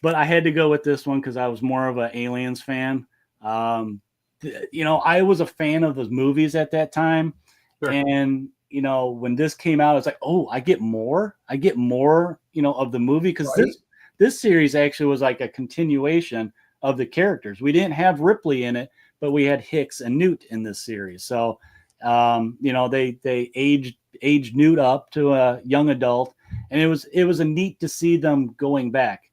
but I had to go with this one because I was more of an Aliens fan. I was a fan of those movies at that time. Sure. And when this came out, it's like, oh, I get more, of the movie. Because this series actually was like a continuation of the characters. We didn't have Ripley in it, but we had Hicks and Newt in this series. So, they aged Newt up to a young adult, and it was a neat to see them going back.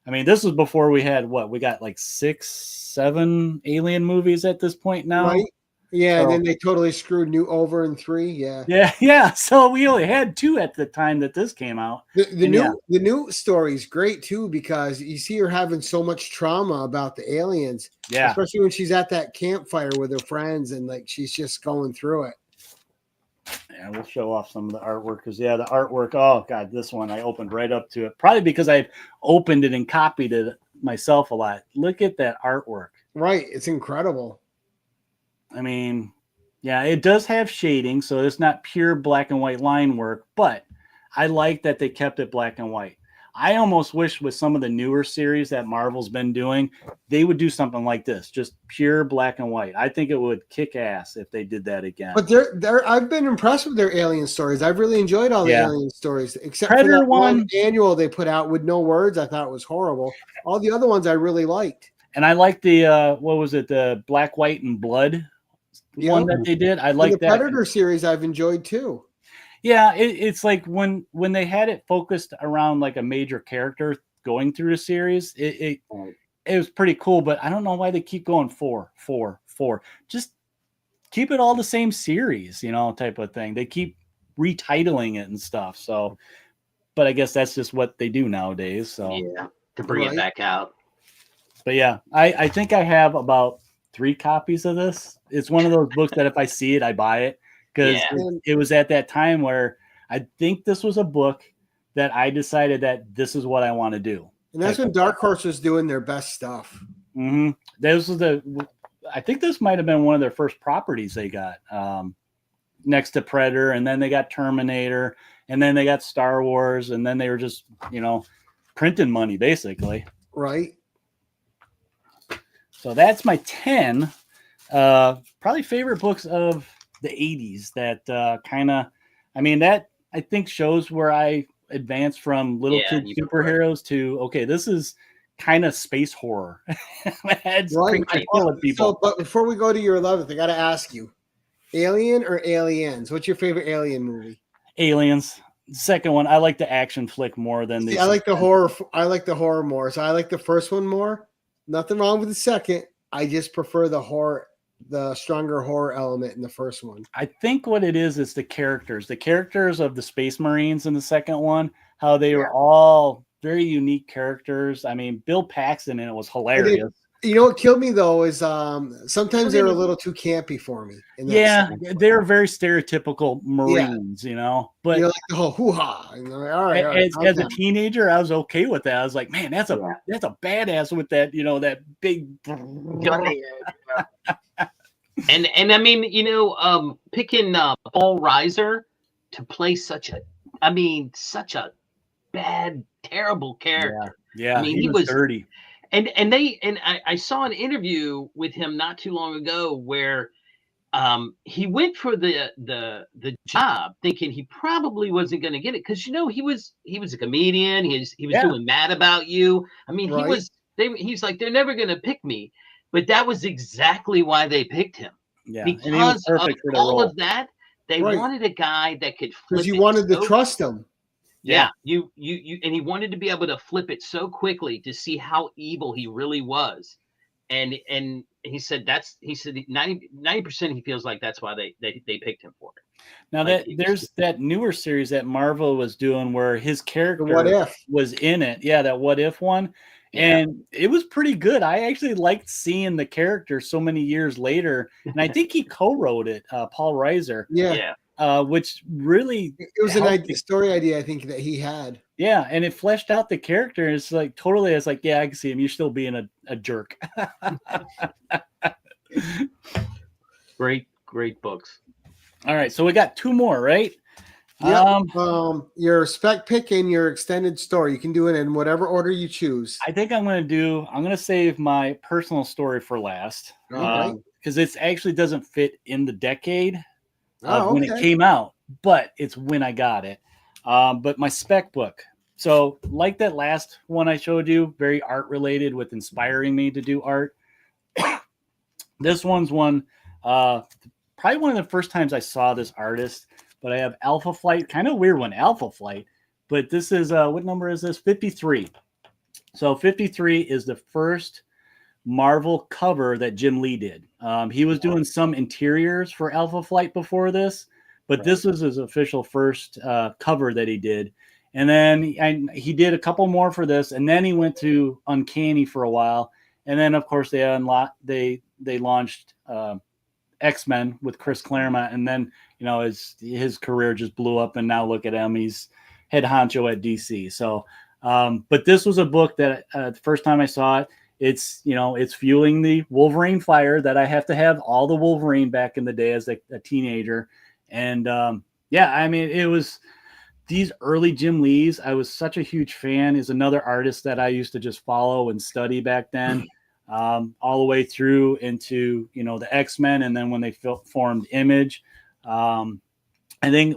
I mean, this was before we had we got like 6-7 Alien movies at this point now. Right. Yeah, and then they totally screwed Newt over in 3. Yeah. So we only had 2 at the time that this came out. The new story is great too, because you see her having so much trauma about the aliens. Yeah, especially when she's at that campfire with her friends and like she's just going through it. Yeah, we'll show off some of the artwork because the artwork. Oh God, this one I opened right up to it. Probably because I've opened it and copied it myself a lot. Look at that artwork. Right, it's incredible. I mean, yeah, it does have shading, so it's not pure black and white line work, but I like that they kept it black and white. I almost wish with some of the newer series that Marvel's been doing, they would do something like this, just pure black and white. I think it would kick ass if they did that again. But I've been impressed with their alien stories. I've really enjoyed all the alien stories, except Predator for that one annual they put out with no words. I thought it was horrible. All the other ones I really liked. And I like the the black, white, and blood one that they did. I like the Predator series. I've enjoyed too. Yeah, it's like when they had it focused around like a major character going through the series, it was pretty cool. But I don't know why they keep going 4. Just keep it all the same series, type of thing. They keep retitling it and stuff. So, but I guess that's just what they do nowadays. So yeah, to bring it back out. But yeah, I think I have about 3 copies of this. It's one of those books that if I see it, I buy it. Because it was at that time where I think this was a book that I decided that this is what I want to do. And that's when Dark Horse was doing their best stuff. Mm-hmm. I think this might have been one of their first properties they got next to Predator. And then they got Terminator. And then they got Star Wars. And then they were just, printing money, basically. Right. So that's my 10 probably favorite books of the 80s that that I think shows where I advanced from little kid superheroes to, okay, this is kind of space horror. So, but before we go to your 11th, I got to ask you, Alien or Aliens? What's your favorite Alien movie? Aliens. Second one, I like the action flick more than I like the horror. I like the horror more. So I like the first one more. Nothing wrong with the second. I just prefer the stronger horror element in the first one. I think what it is the characters of the Space Marines in the second one, how they were all very unique characters. I mean, Bill Paxton in it was hilarious. You know what killed me though is sometimes they're a little too campy for me. Yeah, they're very stereotypical Marines, you know. But you're like the whole hoo-ha. All right, as a teenager, I was okay with that. I was like, man, that's a badass with that, you know, that big. And I mean, you know, picking Paul Reiser to play such a bad, terrible character. Yeah, I mean, he was dirty. And I saw an interview with him not too long ago where he went for the job thinking he probably wasn't going to get it because, you know, he was a comedian. He was doing Mad About You. I mean, he's like, they're never going to pick me, but that was exactly why they picked him. Yeah, because of all of that, they wanted a guy that could flip. Because you wanted to trust him. Yeah, you and he wanted to be able to flip it so quickly to see how evil he really was, and he said 90% he feels like that's why they picked him for it. Now there's that newer series that Marvel was doing where his character was in it. Yeah, that What If one. And it was pretty good. I actually liked seeing the character so many years later, and I think he co-wrote it, Paul Reiser. Yeah. Which really it was a story idea I think that he had. Yeah, and it fleshed out the character. It's like totally. It's like, yeah, I can see him. You're still being a jerk. Great books. All right, so we got two more, right? Yeah. Your spec pick and your extended story. You can do it in whatever order you choose. I think I'm going to save my personal story for last because it actually doesn't fit in the decade when it came out, but it's when I got it. But my spec book. So like that last one I showed you, very art related with inspiring me to do art. This one's one, probably one of the first times I saw this artist. But I have Alpha Flight, kind of weird one, Alpha Flight. But this is, what number is this? 53. So 53 is the first Marvel cover that Jim Lee did. He was doing some interiors for Alpha Flight before this, but this was his official first cover that he did. And then he did a couple more for this, and then he went to Uncanny for a while. And then, of course, they launched X-Men with Chris Claremont, and then his career just blew up, and now look at him, he's head honcho at DC. So but this was a book that the first time I saw it, it's fueling the Wolverine fire that I have to have all the Wolverine back in the day as a teenager. And I mean, it was these early Jim Lees. I was such a huge fan. Is another artist that I used to just follow and study back then. All the way through into the X-Men, and then when they formed Image. I think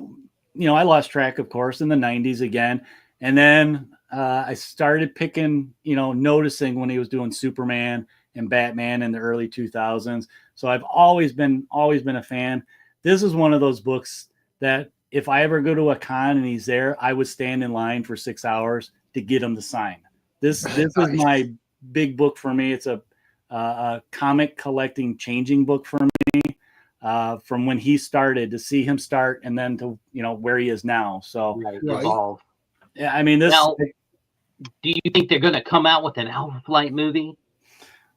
I lost track, of course, in the 90s again, and then I started picking, noticing when he was doing Superman and Batman in the early 2000s. So I've always been a fan. This is one of those books that if I ever go to a con and he's there, I would stand in line for 6 hours to get him to sign. This is my big book for me. It's a comic collecting changing book for me, from when he started to see him start and then to where he is now. So evolve. Yeah, I mean this. Now, do you think they're going to come out with an Alpha Flight movie?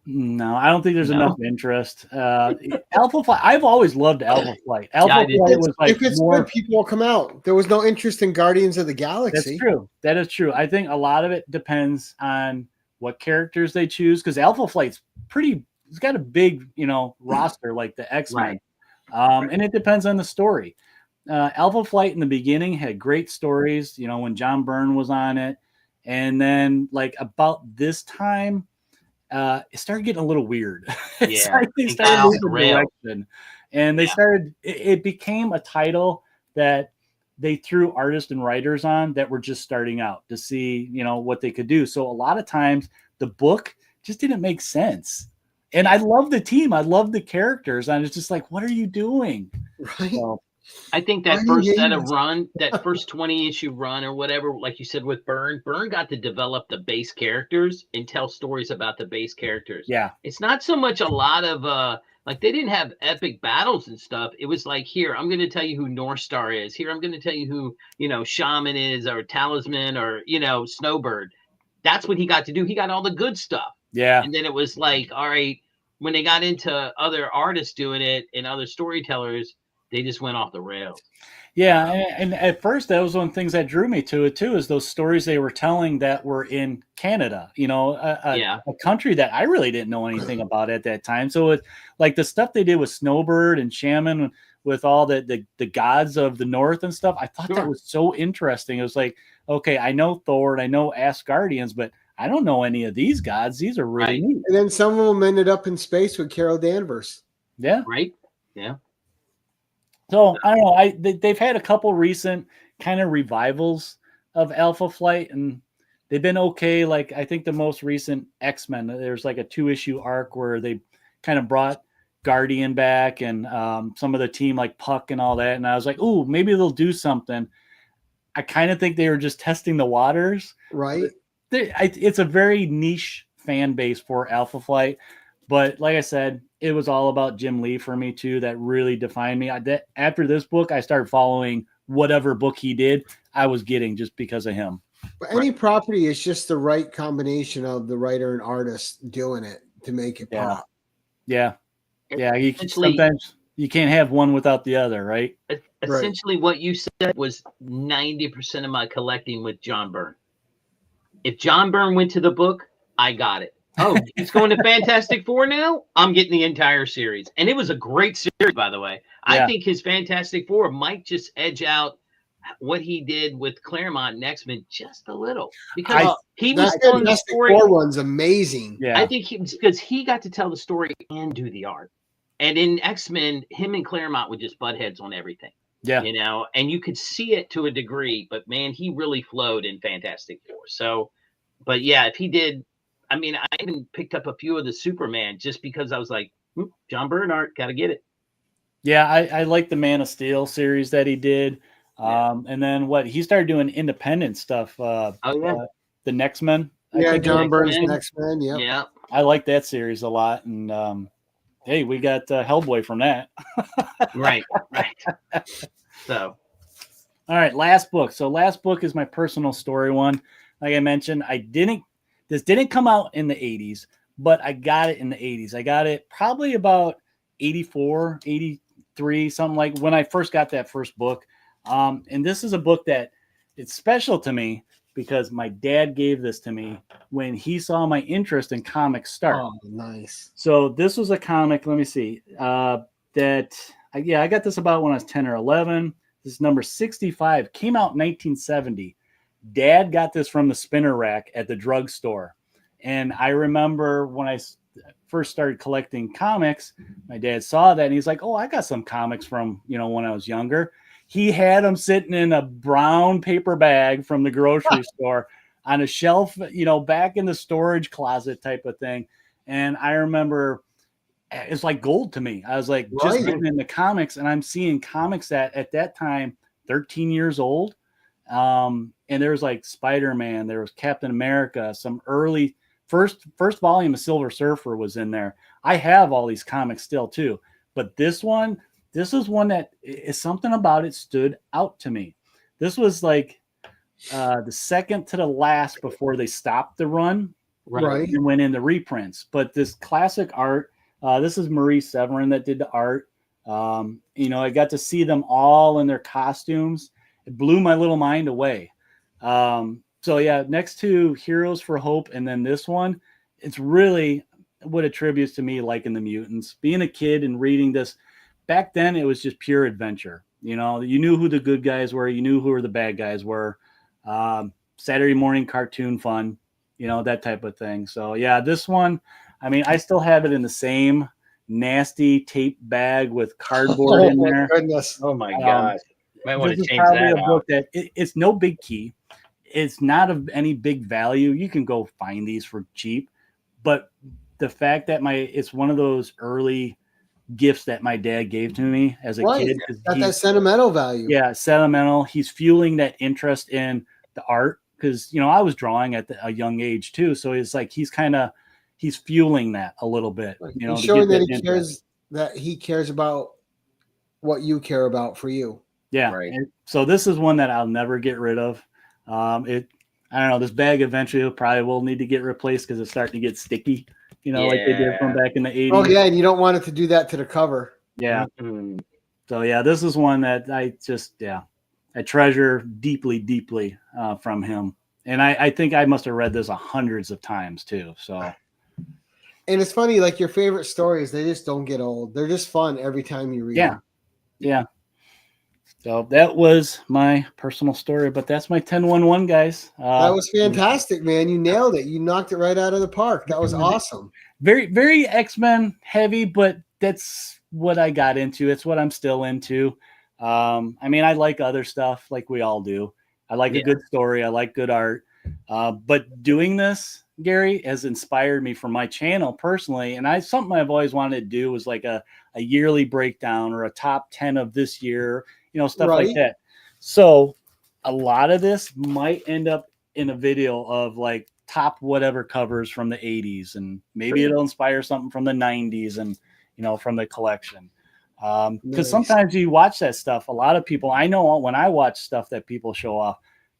No, I don't think there's enough interest. Alpha Flight. I've always loved Alpha Flight. Alpha Flight was like, if it's good, people will come out. There was no interest in Guardians of the Galaxy. That's true. That is true. I think a lot of it depends on what characters they choose, because Alpha Flight's it's got a big roster like the X-Men, and it depends on the story. Alpha Flight in the beginning had great stories, when John Byrne was on it, and then like about this time it started getting a little weird. They started losing direction, and they started it became a title that they threw artists and writers on that were just starting out to see what they could do. So a lot of times the book just didn't make sense. And I love the team. I love the characters. And it's just like, what are you doing? Right. So, I think that first set of run, that first 20 issue run or whatever, like you said with Byrne got to develop the base characters and tell stories about the base characters. Yeah. It's not so much a lot of Like they didn't have epic battles and stuff. It was like, here, I'm going to tell you who North Star is. Here, I'm going to tell you who, Shaman is, or Talisman, or, Snowbird. That's what he got to do. He got all the good stuff. Yeah. And then it was like, all right, when they got into other artists doing it and other storytellers, they just went off the rails. Yeah, and at first that was one of the things that drew me to it too, is those stories they were telling that were in Canada, a country that I really didn't know anything about at that time. So it, like the stuff they did with Snowbird and Shaman, with all the gods of the North and stuff, I thought that was so interesting. It was like, okay, I know Thor and I know Asgardians, but I don't know any of these gods. These are really neat. And then some of them ended up in space with Carol Danvers. Yeah. Right. Yeah. So I don't know. They've had a couple recent kind of revivals of Alpha Flight, and they've been okay. Like I think the most recent X-Men, there's like a 2-issue arc where they kind of brought Guardian back and some of the team like Puck and all that. And I was like, ooh, maybe they'll do something. I kind of think they were just testing the waters. Right. It's a very niche fan base for Alpha Flight. But like I said, it was all about Jim Lee for me too. That really defined me. After this book, I started following whatever book he did. I was getting just because of him. But any property is just the right combination of the writer and artist doing it to make it pop. Yeah. Sometimes you can't have one without the other, right? Essentially, what you said was 90% of my collecting with John Byrne. If John Byrne went to the book, I got it. Oh, it's going to Fantastic Four now? I'm getting the entire series. And it was a great series, by the way. I think his Fantastic Four might just edge out what he did with Claremont and X-Men just a little. Because he was telling the story. Fantastic Four one's amazing. Yeah. I think because he got to tell the story and do the art. And in X-Men, him and Claremont would just butt heads on everything. Yeah. And you could see it to a degree, but man, he really flowed in Fantastic Four. So, but yeah, if he did, I mean, I even picked up a few of the Superman just because I was like, John Byrne art, got to get it. Yeah, I like the Man of Steel series that he did. And then he started doing independent stuff. The Next Men. Yeah, John Byrne's Next Men. Yeah. I like that series a lot. And hey, we got Hellboy from that. Right. So. All right, last book. So last book is my personal story one. Like I mentioned, this didn't come out in the 80s, but I got it in the 80s. I got it probably about 84, 83, something like when I first got that first book. And this is a book that it's special to me because my dad gave this to me when he saw my interest in comics start. Oh, nice. So this was a comic, let me see, I got this about when I was 10 or 11. This is number 65, came out in 1970. Dad got this from the spinner rack at the drugstore. And I remember when I first started collecting comics, my dad saw that and he's like, oh, I got some comics from, when I was younger. He had them sitting in a brown paper bag from the grocery store on a shelf, back in the storage closet type of thing. And I remember it's like gold to me. I was like, just getting into comics, and I'm seeing comics that at that time, 13 years old. And there was like Spider-Man, there was Captain America, some early first volume of Silver Surfer was in there. I have all these comics still too, but this is one that is something about it stood out to me. This was like the second to the last before they stopped the run, right? And went into reprints. But this classic art, this is Marie Severin that did the art. I got to see them all in their costumes. It blew my little mind away. So yeah, next to Heroes for Hope and then this one, it's really what attributes to me liking the mutants. Being a kid and reading this, back then it was just pure adventure. You knew who the good guys were, you knew who the bad guys were. Saturday morning cartoon fun, that type of thing. So yeah, this one, I mean, I still have it in the same nasty tape bag with cardboard in there. Goodness. Oh my gosh. Might want to change that out. Book that it's no big key. It's not of any big value. You can go find these for cheap, but the fact that it's one of those early gifts that my dad gave to me as a kid. Got that sentimental value. Yeah, sentimental. He's fueling that interest in the art because I was drawing at a young age too. So it's like he's fueling that a little bit. He's showing that he cares that he cares about what you care about for you. Yeah. Right. And so this is one that I'll never get rid of. I don't know. This bag eventually probably will need to get replaced because it's starting to get sticky, like they did from back in the 80s. Oh yeah, and you don't want it to do that to the cover. Yeah. Mm-hmm. So yeah, this is one that I treasure deeply, deeply from him. And I think I must have read this hundreds of times too. So. And it's funny, like your favorite stories, they just don't get old. They're just fun every time you read them. Yeah. So that was my personal story, but that's my 10-1-1, guys. That was fantastic, man. You nailed it. You knocked it right out of the park. That was awesome. Very, very X-Men heavy, but that's what I got into. It's what I'm still into. I mean, I like other stuff like we all do. I like a good story. I like good art. But doing this, Gary, has inspired me for my channel personally. And something I've always wanted to do was like a yearly breakdown or a top 10 of this year, stuff like that. So a lot of this might end up in a video of like top whatever covers from the 80s. And maybe it'll inspire something from the 90s and, from the collection. Because sometimes you watch that stuff. A lot of people, I know when I watch stuff that people show off,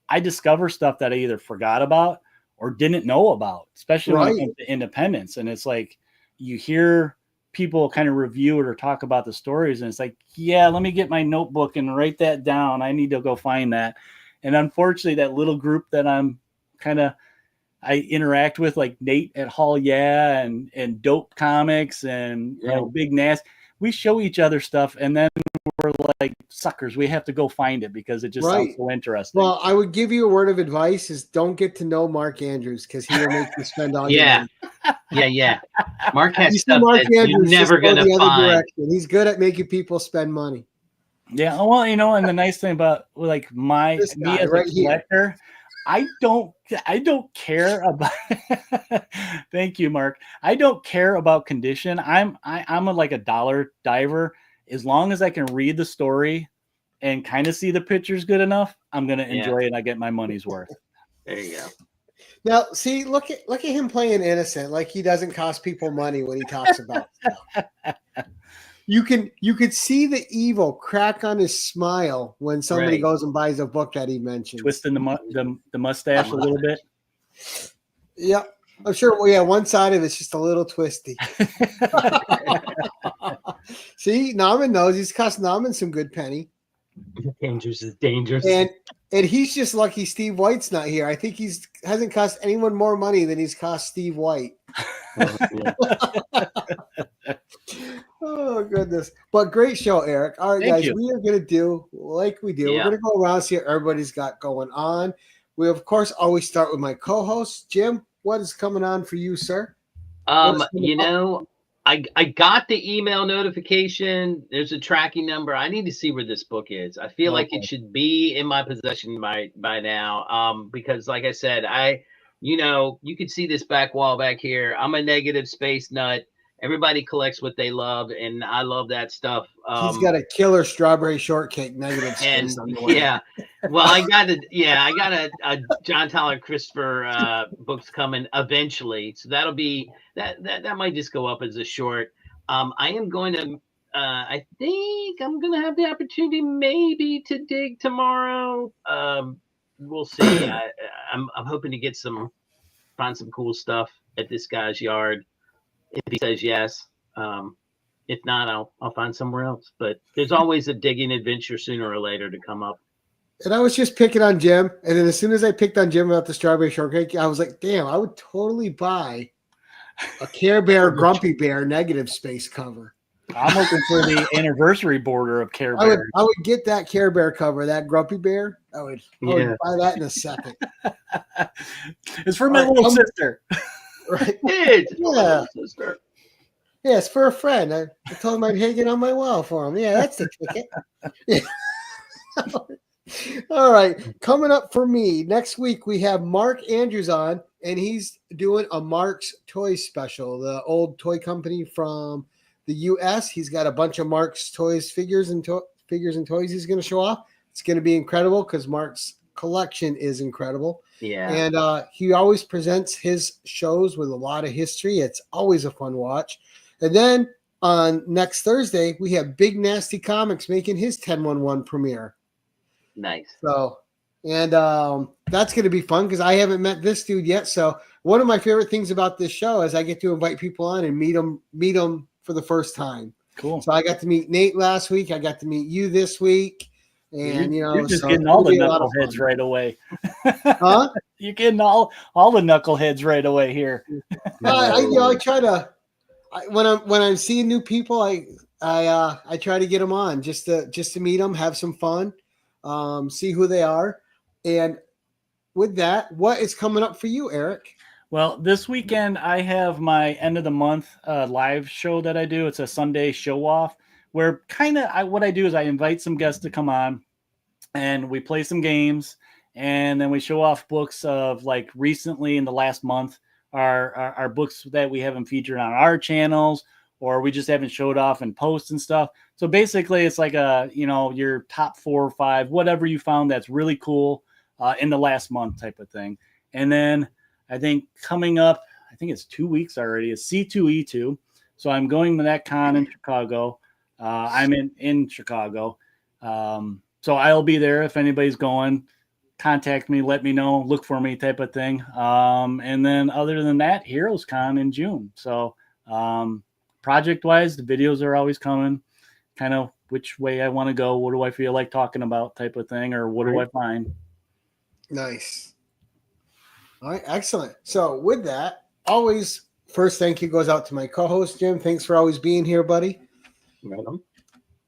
I discover stuff that I either forgot about or didn't know about, especially when it comes to independence. And it's like you hear people kind of review it or talk about the stories, and it's like, yeah, let me get my notebook and write that down. I need to go find that. And unfortunately, that little group that I interact with, like Nate at Hall and Dope Comics and Big Nasty, we show each other stuff, and then we're like suckers. We have to go find it because it just sounds so interesting. Well, I would give you a word of advice: is don't get to know Mark Andrews because he will make you spend all your money. Yeah. Mark has stuff Mark that you're never going to find. He's good at making people spend money. Yeah, well, and the nice thing about like me as a collector, I don't care about. Thank you, Mark. I don't care about condition. I'm like a dollar diver. As long as I can read the story and kind of see the pictures good enough, I'm gonna enjoy it and I get my money's worth. There you go. Now, see, look at him playing innocent, like he doesn't cost people money when he talks about stuff. You could see the evil crack on his smile when somebody goes and buys a book that he mentioned. Twisting the mustache a little bit. Yeah, I'm sure. Well, yeah, one side of it's just a little twisty. See, Nauman knows he's cost Nauman some good penny. Dangerous is dangerous. And he's just lucky Steve White's not here. I think hasn't cost anyone more money than he's cost Steve White. Oh, goodness. But great show, Eric. All right, guys, we are going to do like we do. We're going to go around and see what everybody's got going on. We, of course, always start with my co-host. Jim, what is coming on for you, sir? I got the email notification. There's a tracking number. I need to see where this book is. I feel like it should be in my possession by now. Because like I said, you could see this back wall back here. I'm a negative space nut. Everybody collects what they love, and I love that stuff. He's got a killer strawberry shortcake negative space on the way. Yeah. Well, I got a John Tyler Christopher books coming eventually, so that'll be that might just go up as a short. I am going to. I think I'm going to have the opportunity maybe to dig tomorrow. We'll see. I'm hoping to find some cool stuff at this guy's yard. If he says yes, if not, I'll find somewhere else. But there's always a digging adventure sooner or later to come up. And I was just picking on Jim, and then as soon as I picked on Jim about the strawberry shortcake, I was like, "Damn, I would totally buy a Care Bear Grumpy Bear negative space cover." I'm looking for the anniversary border of Care Bear. I would get that Care Bear cover, that Grumpy Bear. I would buy that in a second. It's for my little sister. Right. Yeah. Yeah, it's for a friend. I told him I'd hang it on my wall for him. Yeah, that's the ticket. Yeah. All right. Coming up for me, next week we have Mark Andrews on, and he's doing a Mark's Toys special, the old toy company from the U.S. He's got a bunch of Mark's Toys figures and toys he's going to show off. It's going to be incredible because Mark's collection is incredible. Yeah. And he always presents his shows with a lot of history. It's always a fun watch. And then on next Thursday, we have Big Nasty Comics making his 10/11 premiere. Nice. So, and that's going to be fun because I haven't met this dude yet. So one of my favorite things about this show is I get to invite people on and meet them for the first time. Cool. So I got to meet Nate last week. I got to meet you this week. And, you're just getting all the knuckleheads right away. Huh? You're getting all the knuckleheads right away here. I try to, when I'm seeing new people, I try to get them on just to meet them, have some fun, see who they are. And with that, what is coming up for you, Eric? Well, this weekend I have my end of the month live show that I do. It's a Sunday show off where what I do is I invite some guests to come on and we play some games and then we show off books of like recently in the last month our books that we haven't featured on our channels or we just haven't showed off in posts and stuff. So basically it's like your top 4 or 5, whatever you found that's really cool in the last month type of thing. And then I think coming up, I think it's 2 weeks already, is C2E2. So I'm going to that con in Chicago. I'm in Chicago. So I'll be there if anybody's going. Contact me, let me know, look for me type of thing. And then other than that, Heroes Con in June. So project-wise, the videos are always coming. Kind of which way I want to go. What do I feel like talking about type of thing, or what do I find? Nice. All right, excellent. So with that, always first thank you goes out to my co-host, Jim. Thanks for always being here, buddy. Welcome.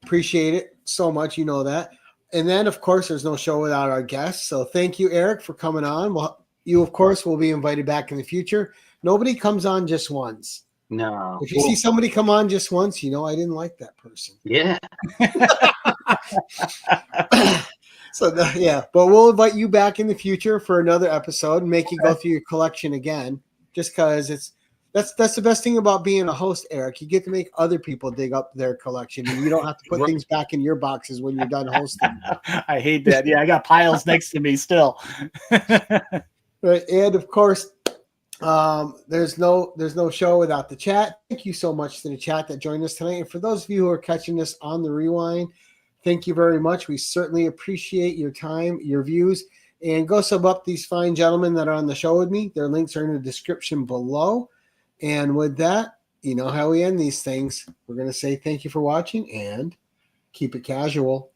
Appreciate it so much. You know that. And then, of course, there's no show without our guests. So thank you, Eric, for coming on. Well, you, of course, will be invited back in the future. Nobody comes on just once. No. If you see somebody come on just once, I didn't like that person. Yeah. So but we'll invite you back in the future for another episode and make you go through your collection again, just because that's the best thing about being a host, Eric. You get to make other people dig up their collection and you don't have to put things back in your boxes when you're done hosting. I hate that. Yeah, I got piles next to me still. Right. And of course, there's no show without the chat. Thank you so much to the chat that joined us tonight. And for those of you who are catching this on the rewind, thank you very much. We certainly appreciate your time, your views, and go sub up these fine gentlemen that are on the show with me. Their links are in the description below. And with that, you know how we end these things. We're going to say thank you for watching and keep it casual.